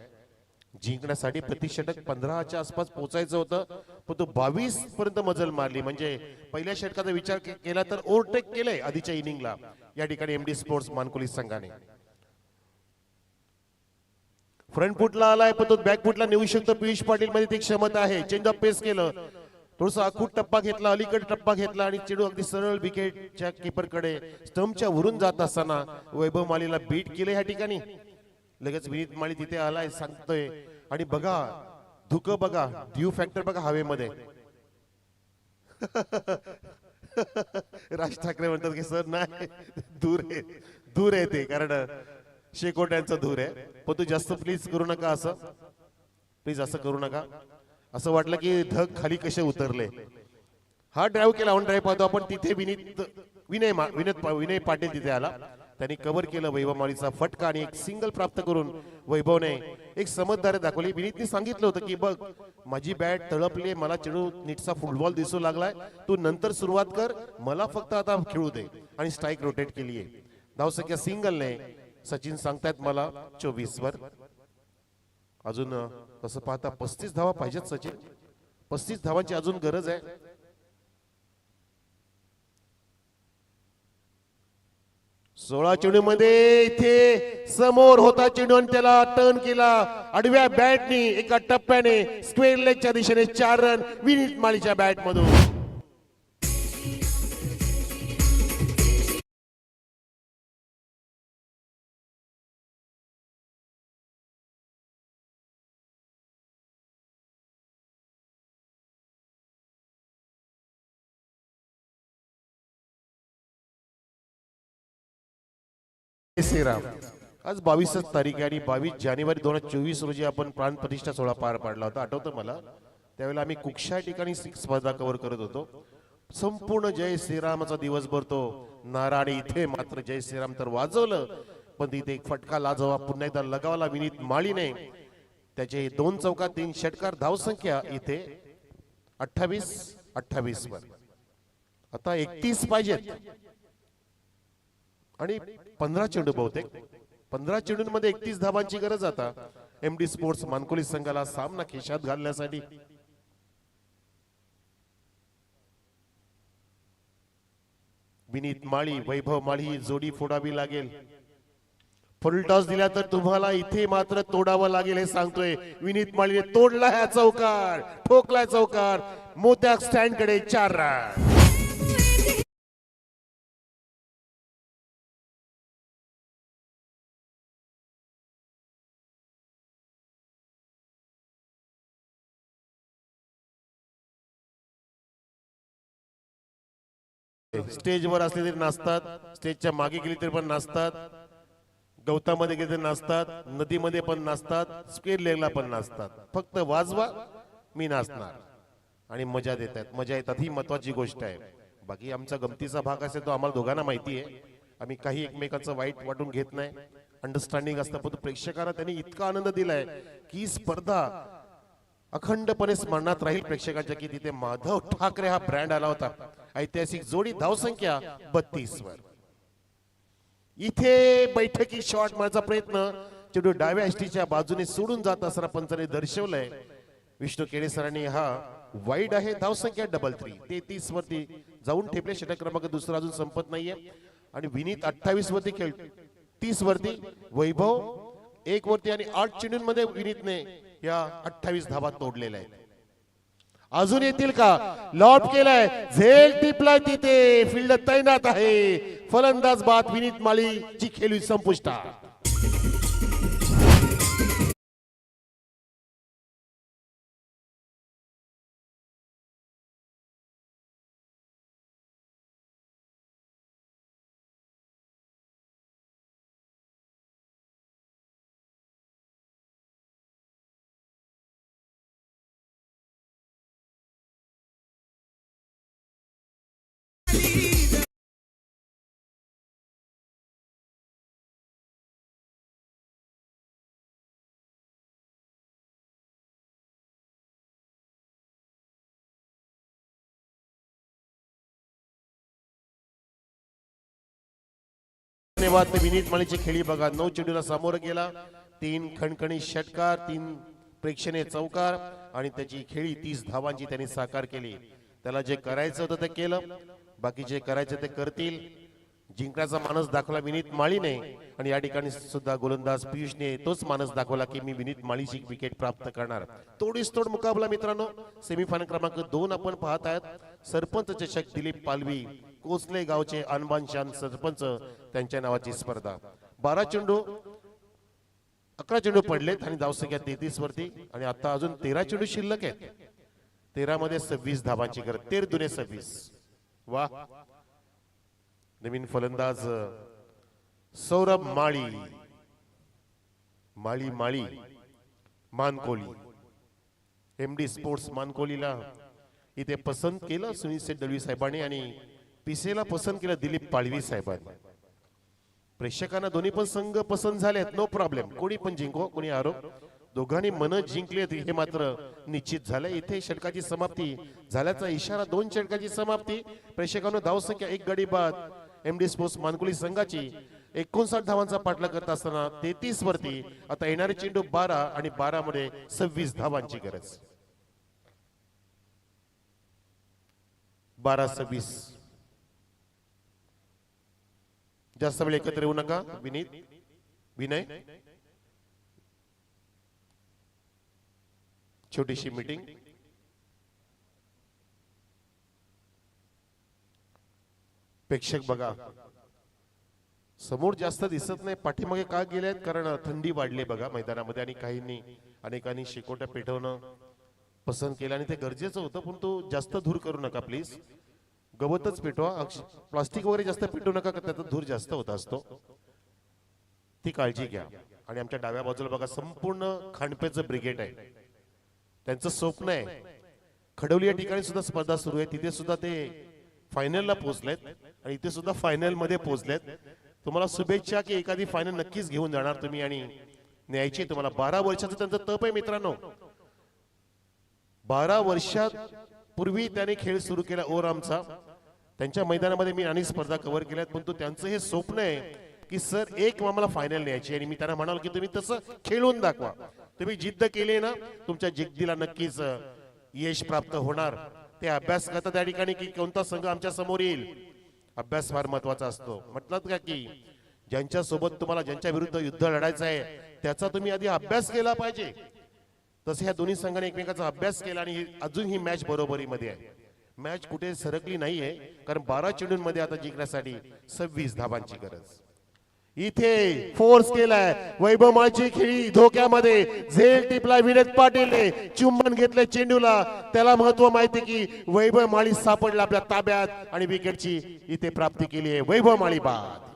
जिंकण्यासाठी प्रतिषटक 15च्या आसपास पोहोचायचं होतं, पण तो 22 पर्यंत मजल मारली. म्हणजे पहिल्या षटकाचा विचार केला तर ओव्हरटेक केलंय आधीच्या इनिंगला या ठिकाणी एमडी स्पोर्ट्स मानकुली संघाने. फ्रंट फुटला आलाय पण तो बॅक फुटला नेऊ शकतो पियुष पाटील मध्ये ती क्षमता आहे. चेंज ऑफ पेस केलं, थोडासा आखूट टप्पा घेतला, अलीकडे टप्पा घेतला आणि चेंडू अगदी सरळ विकेटच्या कीपरकडे स्टंपच्या वरून जात असताना वैभव माळीला बीट केले या ठिकाणी. लगेच विनीत माळी तिथे आलाय, सांगतोय. आणि बघा धुक, बघा ड्यू फॅक्टर बघा हवेमध्ये. राज ठाकरे म्हणतात की सर नाही, दूर आहे ते, कारण शेकोट्यांचा धूर आहे. पण तू जास्त प्लीज करू नका असं, प्लीज असं करू नका. असं वाटलं की धग खाली कसे उतरले. हा ड्राईव्ह केला, ऑन ड्राईव्ह पाहतो आपण. तिथे विनय पाटील तिथे आला, त्यांनी कव्हर केलं वैभव माळीचा फटका आणि एक सिंगल प्राप्त करून वैभवने एक समजदारी दाखवली. विनीतने सांगितलं होतं की बघ माझी बॅट तळपली, मला चेंडू नीटचा फुटबॉल दिसू लागलाय, तू नंतर सुरुवात कर, मला फक्त आता खेळू दे. आणि स्ट्राईक रोटेट केली आहे. धावसंख्या सिंगलने सचिन सांगतायत मला 24 वर. अजून तसं पाहता 35 धावा पाहिजेत सचिन. 35 धावांची अजून गरज आहे. सोळा चेंडू मध्ये इथे समोर होता चेंडू आणि त्याला टर्न केला आडव्या बॅटनी. एका टप्प्याने स्क्वेअर लेगच्या दिशेने 4 रन विनीत माळीच्या बॅट मधून. श्रीराम. आज 22 तारीख आहे आणि 22 जानेवारी 2024 रोजी आपण प्राण प्रतिष्ठा सोहळा पार पाडला होता, आठवतं मला. त्यावेळेला आम्ही कुक्षा ठिकाणी स्पर्धा कव्हर करत होतो. संपूर्ण जय श्रीरामाचा दिवसभर तो नारा आणि इथे मात्र जय श्रीराम तर वाजवलं, पण तिथे एक फटका लाजवाब पुन्हा एकदा लगावला विनीत माळीने. त्याचे 2 चौकार 3 षटकार. धावसंख्या इथे 28 वर. आता 31 पाहिजेत आणि 15 चेंडू बहुतेक 15 चेंडूंमध्ये 31 धावांची गरज आता एमडी स्पोर्ट्स मानकोली संघाला सामना खिशात घालण्यासाठी. विनीत माळी वैभव माळी ही जोडी फोडावी लागेल. फुल टॉस दिला तर तुम्हाला इथे मात्र तोडावं लागेल हे सांगतोय. विनीत माळीने तोडला हा चौकार, ठोकलाय चौकार. मोत्या स्टँड कडे 4 रन. स्टेजवर असले तरी नाचतात, स्टेजच्या मागे गेली तरी पण नाचतात, गवतामध्ये गेले तरी नाचतात, नदीमध्ये पण नाचतात, स्क्वेअर लेगला पण नाचतात. फक्त वाजवा मी नाचणार आणि मजा देतात, मजा येतात, ही महत्वाची गोष्ट आहे. बाकी आमचा गमतीचा भाग असेल तो आम्हाला दोघांना माहिती आहे. आम्ही काही एकमेकांचं वाईट वाटून घेत नाही, अंडरस्टँडिंग असतं. पण प्रेक्षकांना त्यांनी इतका आनंद दिलाय की स्पर्धा अखंडपणे स्मरणात राहील प्रेक्षकांच्या की तिथे माधव ठाकरे हा ब्रँड आला होता. ऐतिहासिक जोडी, धावसंख्या 32 वर. इथे बैठकी शॉट मारण्याचा प्रयत्न चेंडू डाव्या एसटीच्या बाजूने सोडून जात असताना पंचाने दर्शवलंय. विष्णू केडे सरांनी हा वाईड आहे. धावसंख्या 33, 33 वरती जाऊन ठेपले. षटक क्रमांक दुसरा अजून संपत नाहीये. आणि विनीत 28 वरती खेळ, 30 वरती वैभव 1 वरती आणि 8 चेंडूंमध्ये विनीतने या 28 धावा तोडलेल्या आहेत. अजून येतील का? लॉट केलाय, झेल टिपलाय, तिथे फील्ड तैनात आहे. फलंदाज बाद विनीत माळीची खेळी संपुष्टात. धन्यवाद. विनीत माळीची खेळी बघा. 9 चेंडूला सामोरं गेला, 3 खणखणी षटकार, 3 प्रेक्षणीय चौकार आणि त्याची खेळी 30 धावांची त्यांनी साकार केली. त्याला जे करायचं होतं ते केलं, बाकी जे करायचं ते करतील. जिंकण्याचा मानस दाखवला विनीत माळीने आणि या ठिकाणी सुद्धा गोलंदाज पियुषने तोच मानस दाखवला की मी विनीत माळीची विकेट प्राप्त करणार. तोडीस तोड मुकाबला मित्रांनो. सेमीफायनल क्रमांक 2 आपण पाहत आहात. सरपंच चषक दिलीप पालवी, कोसले गावचे अनबान शान सरपंच त्यांच्या नावाची स्पर्धा. 12 चेंडू 11 चेंडू पडलेत आणि धावसंख्या 33 वरती आणि आता अजून 13 चेंडू शिल्लक आहेत. 13 मध्ये 26 धावांची गरज. 13 दुने 26. वा. नवीन फलंदाज सौरभ माळी, माळी माळी मानकोली. एमडी स्पोर्ट्स मानकोलीला इथे पसंत केलं सुनील सेठ दळवी साहेबांनी आणि पिसेला पसंत केलं दिलीप पालवी साहेबांनी. प्रेक्षकांना दोन्ही पण संघ पसंत झालेत, नो प्रॉब्लेम. कोणी पण जिंको कोणी हारो, दोघांनी मन जिंकलेत हे मात्र निश्चित झालंय. इथे षटकाची समाप्ती झाल्याचा इशारा. 2 षटकाची समाप्ती. प्रेक्षकांना धावसंख्या 1 गडी बाद एमडी स्पोर्ट्स मानकोली संघाची 59 धावांचा पाठलाग करत असताना 33 वरती आता येणारे चेंडू 12 आणि 12 मध्ये 26 धावांची गरज. 12-26. जास्त वेळ एकत्र येऊ नका. विनीत, विनय, छोटीशी मीटिंग. प्रेक्षक बघा, समोर जास्त दिसत नाही, पाठीमागे का गेलेत कारण थंडी वाढली बघा मैदानामध्ये आणि काहींनी अनेकांनी शेकोट्या पेटवणं पसंत केलं आणि ते गरजेचं होतं. पण तो जास्त धूर करू नका प्लीज. गवतच पेटवा, प्लास्टिक वगैरे जास्त पेटवू नका, त्याचा धूर जास्त होत असतो, ती काळजी घ्या. आणि आमच्या डाव्या बाजूला बघा संपूर्ण खांडपेचं ब्रिगेड आहे. त्यांचं स्वप्न आहे खडवली या ठिकाणी सुद्धा स्पर्धा सुरू आहे, तिथे सुद्धा ते फायनलला पोहोचलेत आणि इथे सुद्धा फायनल मध्ये पोहोचलेत. तुम्हाला शुभेच्छा की एखादी फायनल नक्कीच घेऊन जाणार तुम्ही आणि न्यायची तुम्हाला. 12 वर्षाचं त्यांचं तप आहे मित्रांनो. 12 वर्षात पूर्वी त्याने खेळ सुरू केला ओरामचा. त्यांच्या मैदानामध्ये मी अनेक स्पर्धा कव्हर केल्यात, परंतु त्यांचं हे स्वप्न आहे की सर एक आम्हाला फायनल न्यायची, आणि मी त्यांना म्हणालो की तुम्ही तसं खेळून दाखवा. तुम्ही जिद्द केली ना, तुमच्या जिद्दीला नक्कीच यश प्राप्त होणार. ते अभ्यास करतात त्या ठिकाणी की कोणता संघ आमच्या समोर येईल. अभ्यास फार महत्वाचा असतो. म्हटलात का की ज्यांच्या सोबत तुम्हाला ज्यांच्या विरुद्ध युद्ध लढायचं आहे त्याचा तुम्ही आधी अभ्यास केला पाहिजे. तसे ह्या दोन्ही संघाने एकमेकांचा अभ्यास केला आणि अजून ही मॅच बरोबरीमध्ये आहे. मॅच कुठे सरकली नाहीये, कारण 12 चेंडूंमध्ये आता जिंकण्यासाठी 26 धावांची गरज. इथे फोर्स केलाय वैभव माळची खेळी धोक्यामध्ये, झेल टिपला विनोद पाटीलने, चुंबन घेतले चेंडूला. त्याला महत्व माहिती की वैभव माळी सापडला आपल्या ताब्यात आणि विकेटची इथे प्राप्ती केली आहे. वैभव माळी बाद.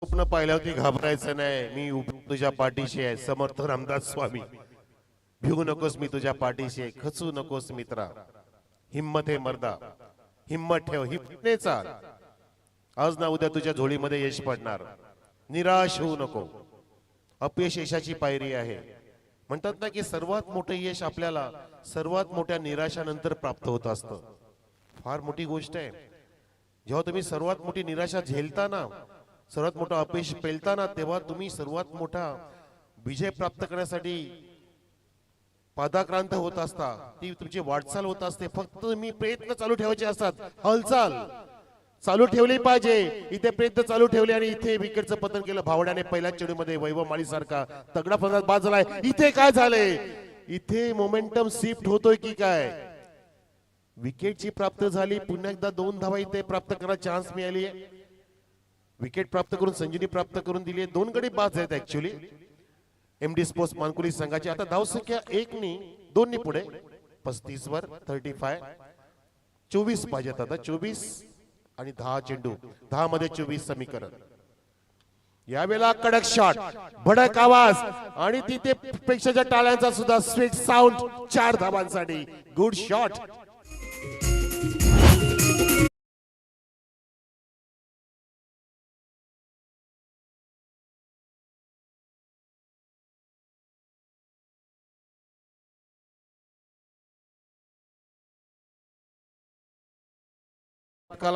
स्वप्न पाहिल्यावरती घाबरायचं नाही. मी तुझ्या पाठीशी आहे. समर्थ रामदास स्वामी. भिवू नकोस, मी तुझ्या पाठीशी आहे. खचू नकोस मित्रा. हिम्मत आहे मर्दा, हिम्मत ठेव, हिम्मतने चाल. आज ना उद्या तुझ्या झोळीमध्ये यश पडणार. निराश होऊ नको. अपयश यशाची पायरी आहे. म्हणतात ना की सर्वात मोठं यश आपल्याला सर्वात मोठ्या निराशानंतर प्राप्त होत असतं. फार मोठी गोष्ट आहे. जेव्हा तुम्ही सर्वात मोठी निराशा झेलता, सर्वात मोठा अपयश पेलताना, तेव्हा तुम्ही सर्वात मोठा विजय प्राप्त करण्यासाठी पादाक्रांत होत असता. ती तुमची वाटचाल होत असते. फक्त तुम्ही प्रयत्न चालू ठेवायचे असतात. हालचाल चालू ठेवली पाहिजे. इथे प्रयत्न चालू ठेवले आणि इथे विकेटचं पतन केलं भावड्याने. पहिल्या चेंडूमध्ये वैभव माळी सारखा तगडा फलंदाज बाद झालाय. इथे काय झालंय? इथे मोमेंटम शिफ्ट होतोय की काय? विकेटची प्राप्त झाली. पुन्हा एकदा 2 धावा इथे प्राप्त करायला चान्स मिळाली. विकेट प्राप्त करून संजीवनी प्राप्त करून दिली. 2 गडी बाद आहेत ऍक्च्युअली एमडी स्पोर्ट्स मानकुली संघाची. आता धावसंख्या 1 नी 2 नी पुढे 35 वर 35. 24 पाहिजेत आता. 24 आणि 10 चेंडू. 10 मध्ये 24 समीकरण. यावेळेला कडक शॉट, भडक आवाज आणि तिथे प्रेक्षकाच्या टाळ्यांचा सुद्धा स्वीट साऊंड. 4 धावांसाठी. Good shot.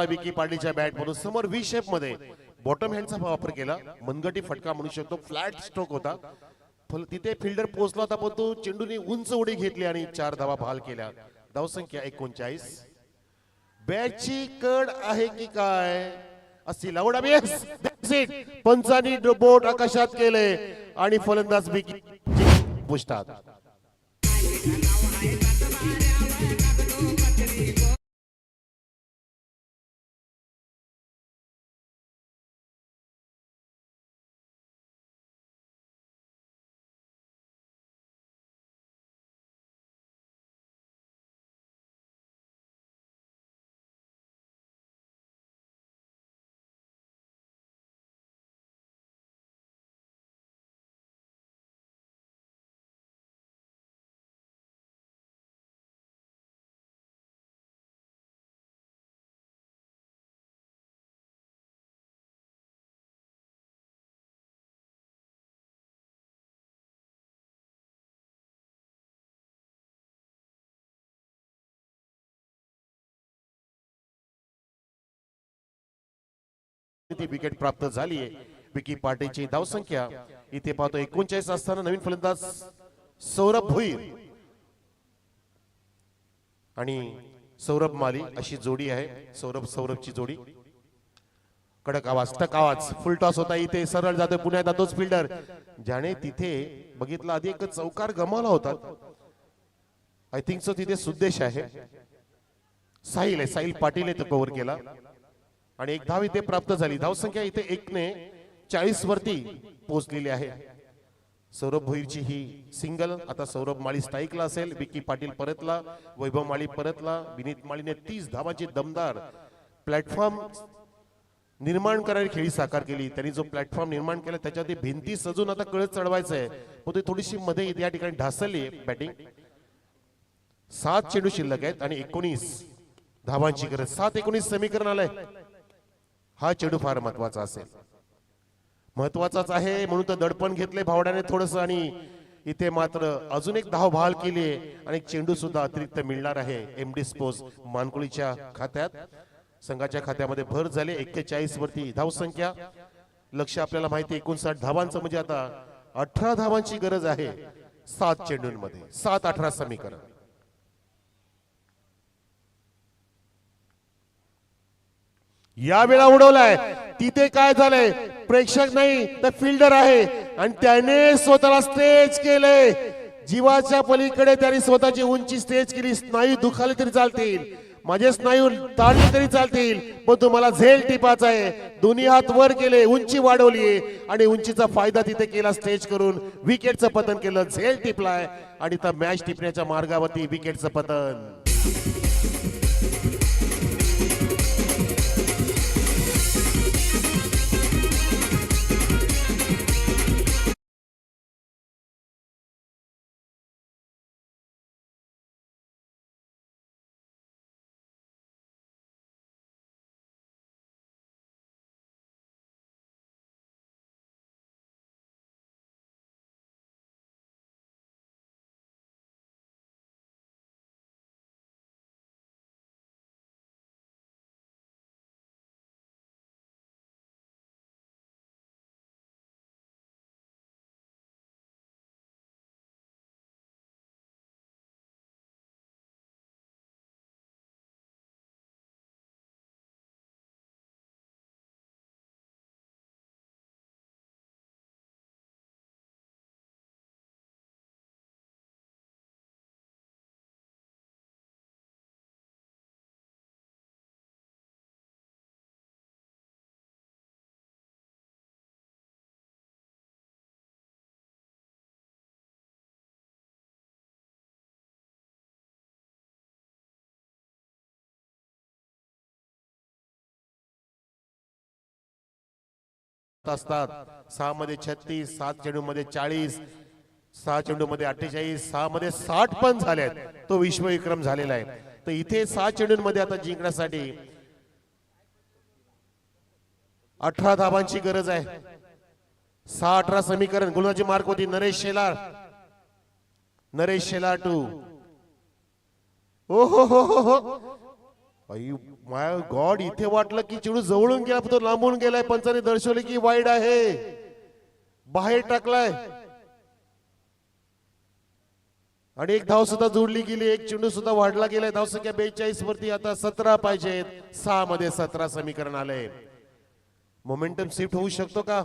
विकी पाटीलच्या बॅट मधून समोर व्ही शेप मध्ये बॉटम हँडचा वापर केला. मनगटी फटका म्हणू शकतो. फ्लॅट स्ट्रोक होता. तिथे फिल्डर पोहोचला होता, पण तो चेंडूने उंच उडी घेतली आणि 4 धावा बहाल केल्या. धावसंख्या 39. बॅटची कड आहे की काय अशी लावडा बेस. पंचानी बोट आकाशात केले आणि फलंदाज विकी पुष्टात. विकेट प्राप्त झाली आहे. विकी पाटीलची धावसंख्या इथे पाहतो 39 असताना नवीन फलंदाज सौरभ भुईर आणि सौरभ माली अशी जोडी आहे. सौरभची जोडी. कडक आवाज, टक आवाज. फुल टॉस होता. इथे सरळ जातोय पुन्हा एकदा तोच फिल्डर ज्याने तिथे बघितला आधी एक चौकार गमावला होता. आय थिंक सो तिथे सुद्देश आहे. साहिल आहे. साहिल पाटील तो कव्हर केला आणि 1 धाव इथे प्राप्त झाली. धावसंख्या इथे 1 ने 40 वरती पोहोचलेली आहे. सौरभ भोईरची ही सिंगल. आता सौरभ माळी स्ट्राईकला असेल, विकी पाटील परतला, वैभव माळी परतला. विनीत माळीने 30 धावांची दमदार प्लॅटफॉर्म निर्माण करायला खेळी साकार केली. त्यांनी जो प्लॅटफॉर्म निर्माण केला त्याच्यावरती भिंती सजून आता कळत चढवायचं आहे, पण ती थोडीशी मध्ये या ठिकाणी ढासळली बॅटिंग. 7 चेंडू शिल्लक आहेत आणि 19 धावांची गरज. 7-19 समीकरण आलंय. हा चेंडू फार महत्वाचा असेल, महत्वाचाच आहे म्हणून तर दडपण घेतले भावड्याने थोडस. आणि इथे मात्र अजून एक धाव बहाल केली आहे आणि एक चेंडू सुद्धा अतिरिक्त मिळणार आहे एमडी स्पोर्ट्स मानकुळीच्या खात्यात. संघाच्या खात्यामध्ये भर झाले. 41 वरती धावसंख्या. लक्ष आपल्याला माहिती 59 धावांचं म्हणजे आता 18 धावांची गरज आहे 7 चेंडूंमध्ये. 7-18 समीकरण. या वेळा उडवलाय. तिथे काय झालंय, प्रेक्षक नाही तर फिल्डर आहे आणि त्याने स्वतःला स्टेज केले. जीवाच्या पलीकडे त्याने स्वतःची उंची स्टेज केली. स्नायू दुखाले तरी चालतील, माझे स्नायू ताणले तरी चालतील, पण तुम्हाला झेल टिपायचा आहे. दोन्ही हात वर केले, उंची वाढवली आणि उंचीचा फायदा तिथे केला. स्टेज करून विकेटचं पतन केलं, झेल टिपलाय आणि त्या मॅच टिपण्याच्या मार्गावरती विकेटचं पतन. असतात 6 मध्ये 36, 7 चेंडू मध्ये 40, 6 चेंडू मध्ये 48, 6 मध्ये 60 पण झालेत. तो विश्वविक्रम झालेला आहे. तर इथे 6 चेंडूंमध्ये आता जिंकण्यासाठी 18 धावांची गरज आहे. 6-18 समीकरण. गोलंदाजी मार्क होती नरेश शेलार. नरेश शेलार टू. ओ हो हो हो हो, माय गॉड, इथे वाटलं की चेंडू जवळून गेला, तो लांबून गेलाय. पंचाने दर्शवले की वाईड आहे, बाहेर टाकलाय आणि एक धाव सुद्धा जोडली गेली. एक चेंडू सुद्धा वाढला गेलाय. धावसंख्या 42 वरती. आता 17 पाहिजेत. 6 मध्ये 17 समीकरण आलंय. मोमेंटम शिफ्ट होऊ शकतो का?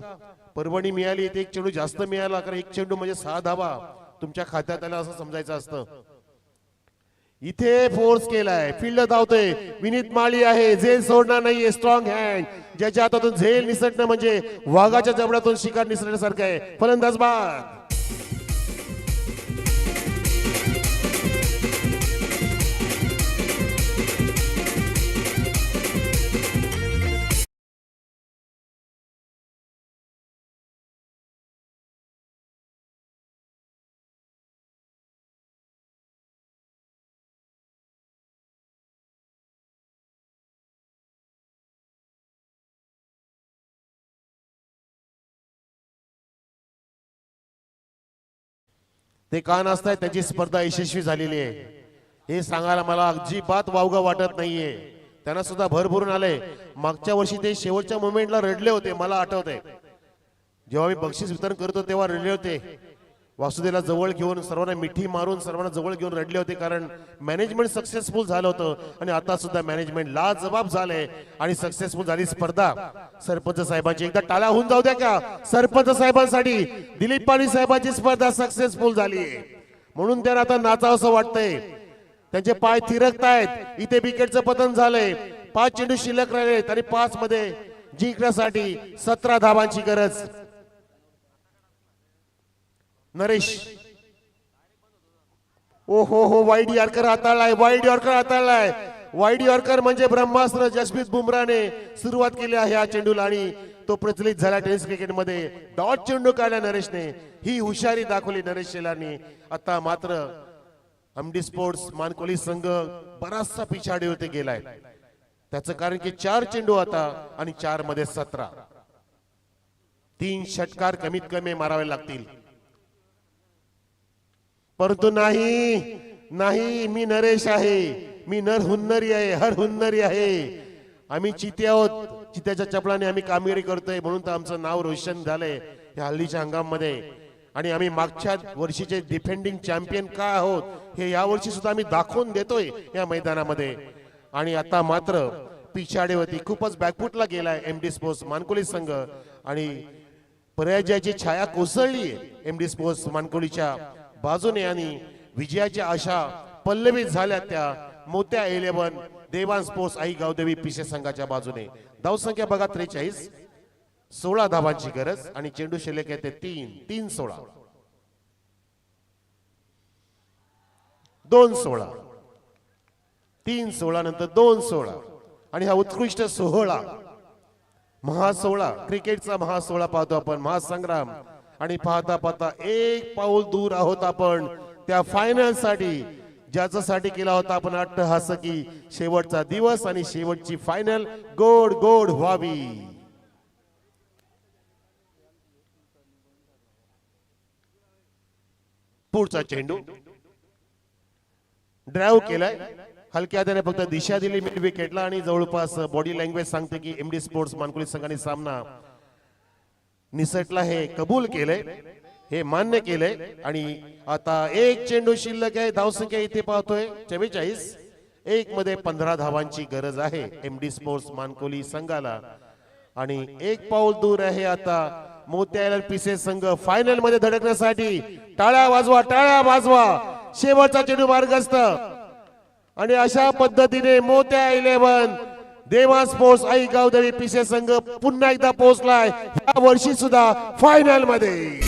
परभणी मिळाली, इथे एक चेंडू जास्त मिळाला, कारण एक चेंडू म्हणजे 6 धावा तुमच्या खात्यात आला असं समजायचं असतं. इथे फोर्स केलाय, फील्ड धावतोय. विनीत माळी आहे, झेल सोडणार नाहीये. स्ट्रॉंग हँड, ज्याच्या हातातून झेल निसटणं म्हणजे वाघाच्या जबड्यातून शिकार निसटण्यासारखं आहे. फलंदाज बाद. ते का नसतायत, त्याची स्पर्धा यशस्वी झालेली आहे हे सांगायला मला अजिबात वावगा वाटत नाहीये. त्यांना सुद्धा भरभरून आले. मागच्या वर्षी ते शेवटच्या मोमेंटला रडले होते, मला आठवतंय. जेव्हा मी बक्षीस वितरण करतो तेव्हा रडले होते. वासुदेवला जवळ घेऊन, सर्वांना मिठी मारून सर्वांना जवळ घेऊन रडले होते, कारण मॅनेजमेंट सक्सेसफुल झालं होतं. आणि आता सुद्धा मॅनेजमेंट लाजवाब झाले आणि सक्सेसफुल झाली स्पर्धा. सरपंच साहेबांची एकदा टाळ्या होऊन जाऊ द्या का सरपंच साहेबांसाठी. दिलीप पाणी साहेबांची स्पर्धा सक्सेसफुल झाली म्हणून त्यांना आता नाचावं असं वाटतंय. त्यांचे पाय थिरकतायत. इथे विकेटचं पतन झालंय. 5 चेंडू शिल्लक राहिले तरी 5 मध्ये जिंकण्यासाठी 17 धावांची गरज. नरेश, ओ हो वाईड यॉर्कर हाताळलाय, वाईड यॉर्कर हाताळलाय. वाईड यॉर्कर म्हणजे ब्रह्मास्त्र. जसप्रीत बुमराने सुरुवात केली आहे या चेंडूला आणि तो प्रचलित झाला टेनिस क्रिकेटमध्ये. डॉट चेंडू काढला नरेशने. ही हुशारी दाखवली नरेश शेलारने. आता मात्र एमडी स्पोर्ट्स मानकोली संघ बराचसा पिछाडीवरती गेलाय. त्याचं कारण की 4 चेंडू आता आणि 4 मध्ये 17. 3 षटकार कमीत कमी मारावे लागतील. परंतु नाही, मी नरेश आहे, मी नर हुन्नरी आहे, हर हुन्नरी आहे. आम्ही चिते आहोत, चित्याच्या चपलाने आम्ही कामगिरी करतोय म्हणून तर आमचं नाव रोशन झालंय या हल्लीच्या हंगामामध्ये. आणि आम्ही मागच्या वर्षीचे डिफेंडिंग चॅम्पियन का आहोत हे या वर्षी सुद्धा आम्ही दाखवून देतोय या मैदानामध्ये. आणि आता मात्र पिछाडीवरती खूपच बॅकफुटला गेलाय एमडी स्पोर्ट्स मानकोली संघ आणि पराजयाची छाया कोसळली एमडी स्पोर्ट्स मानकोलीच्या बाजूने आणि विजयाच्या आशा पल्लवित झाल्या त्या मोत्या 11 देवान स्पोर्ट्स आई गावदेवी पिसे संघाच्या बाजूने. धावसंख्या बघा 43, 16 धावांची गरज आणि चेंडू शिल्लक येते 3-16 2-16 3-16 नंतर 2-16 आणि हा उत्कृष्ट सोहळा महासोहळा क्रिकेटचा महासोहळा पाहतो आपण, महासंग्राम. आणि पाहता पाहता एक पाऊल दूर आहोत आपण त्या फायनल साठी ज्याच्यासाठी केला होता आपण अट्टहास की शेवटचा दिवस आणि शेवटची फायनल गोड गोड व्हावी. पुढचा चेंडू ड्राईव्ह केलाय हलक्या हाताने फक्त दिशा दिली मिड विकेटला आणि जवळपास बॉडी लँग्वेज सांगते की एमडी स्पोर्ट्स मानकोली संघाने सामना निसटला हे कबूल केलंय, हे मान्य केलंय. आणि आता एक चेंडू शिल्लक आहे. धावसंख्या इथे पाहतोय 44, 1 मध्ये 15 धावांची गरज आहे एमडी स्पोर्ट्स मानकोली संघाला. आणि एक पाऊल दूर आहे आता मोत्या पिसे संघ फायनल मध्ये धडकण्यासाठी. टाळ्या वाजवा, शेवटचा चेंडू मार्गस्थ. आणि अशा पद्धतीने मोत्या 11 देवा स्पोर्ट्स आई गावदेवी पिसे संघ पुन्हा एकदा पोहोचलाय या वर्षी सुद्धा फायनल मध्ये.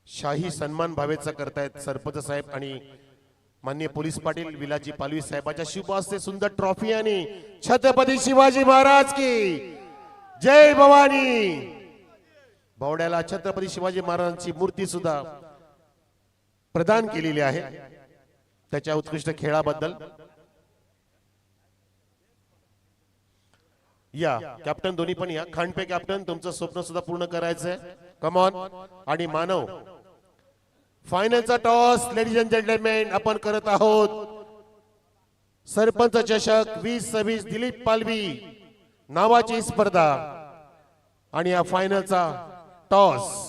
शाही सन्मान भावेचा करतायत सरपंच साहेब आणि माननीय पोलीस पाटील विलाजी पालवी साहेबांच्या शुभ हस्ते सुंदर ट्रॉफी आणि छत्रपती शिवाजी महाराज की जय भवानी. बावड्याला छत्रपती शिवाजी महाराजांची मूर्ती सुद्धा प्रदान केलेली आहे. त्याच्या उत्कृष्ट खेळाबद्दल. या कॅप्टन दोन्ही पण या. खांडपे कॅप्टन, तुमचं स्वप्न सुद्धा पूर्ण करायचंय. कमॉन. आणि मानव, फायनलचा टॉस लेडीज अँड जेंटलमॅन आपण करत आहोत. सरपंच चषक 2026 दिलीप पालवी नावाची स्पर्धा आणि या फायनलचा टॉस.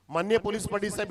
माननीय पोलीस पाटील साहेब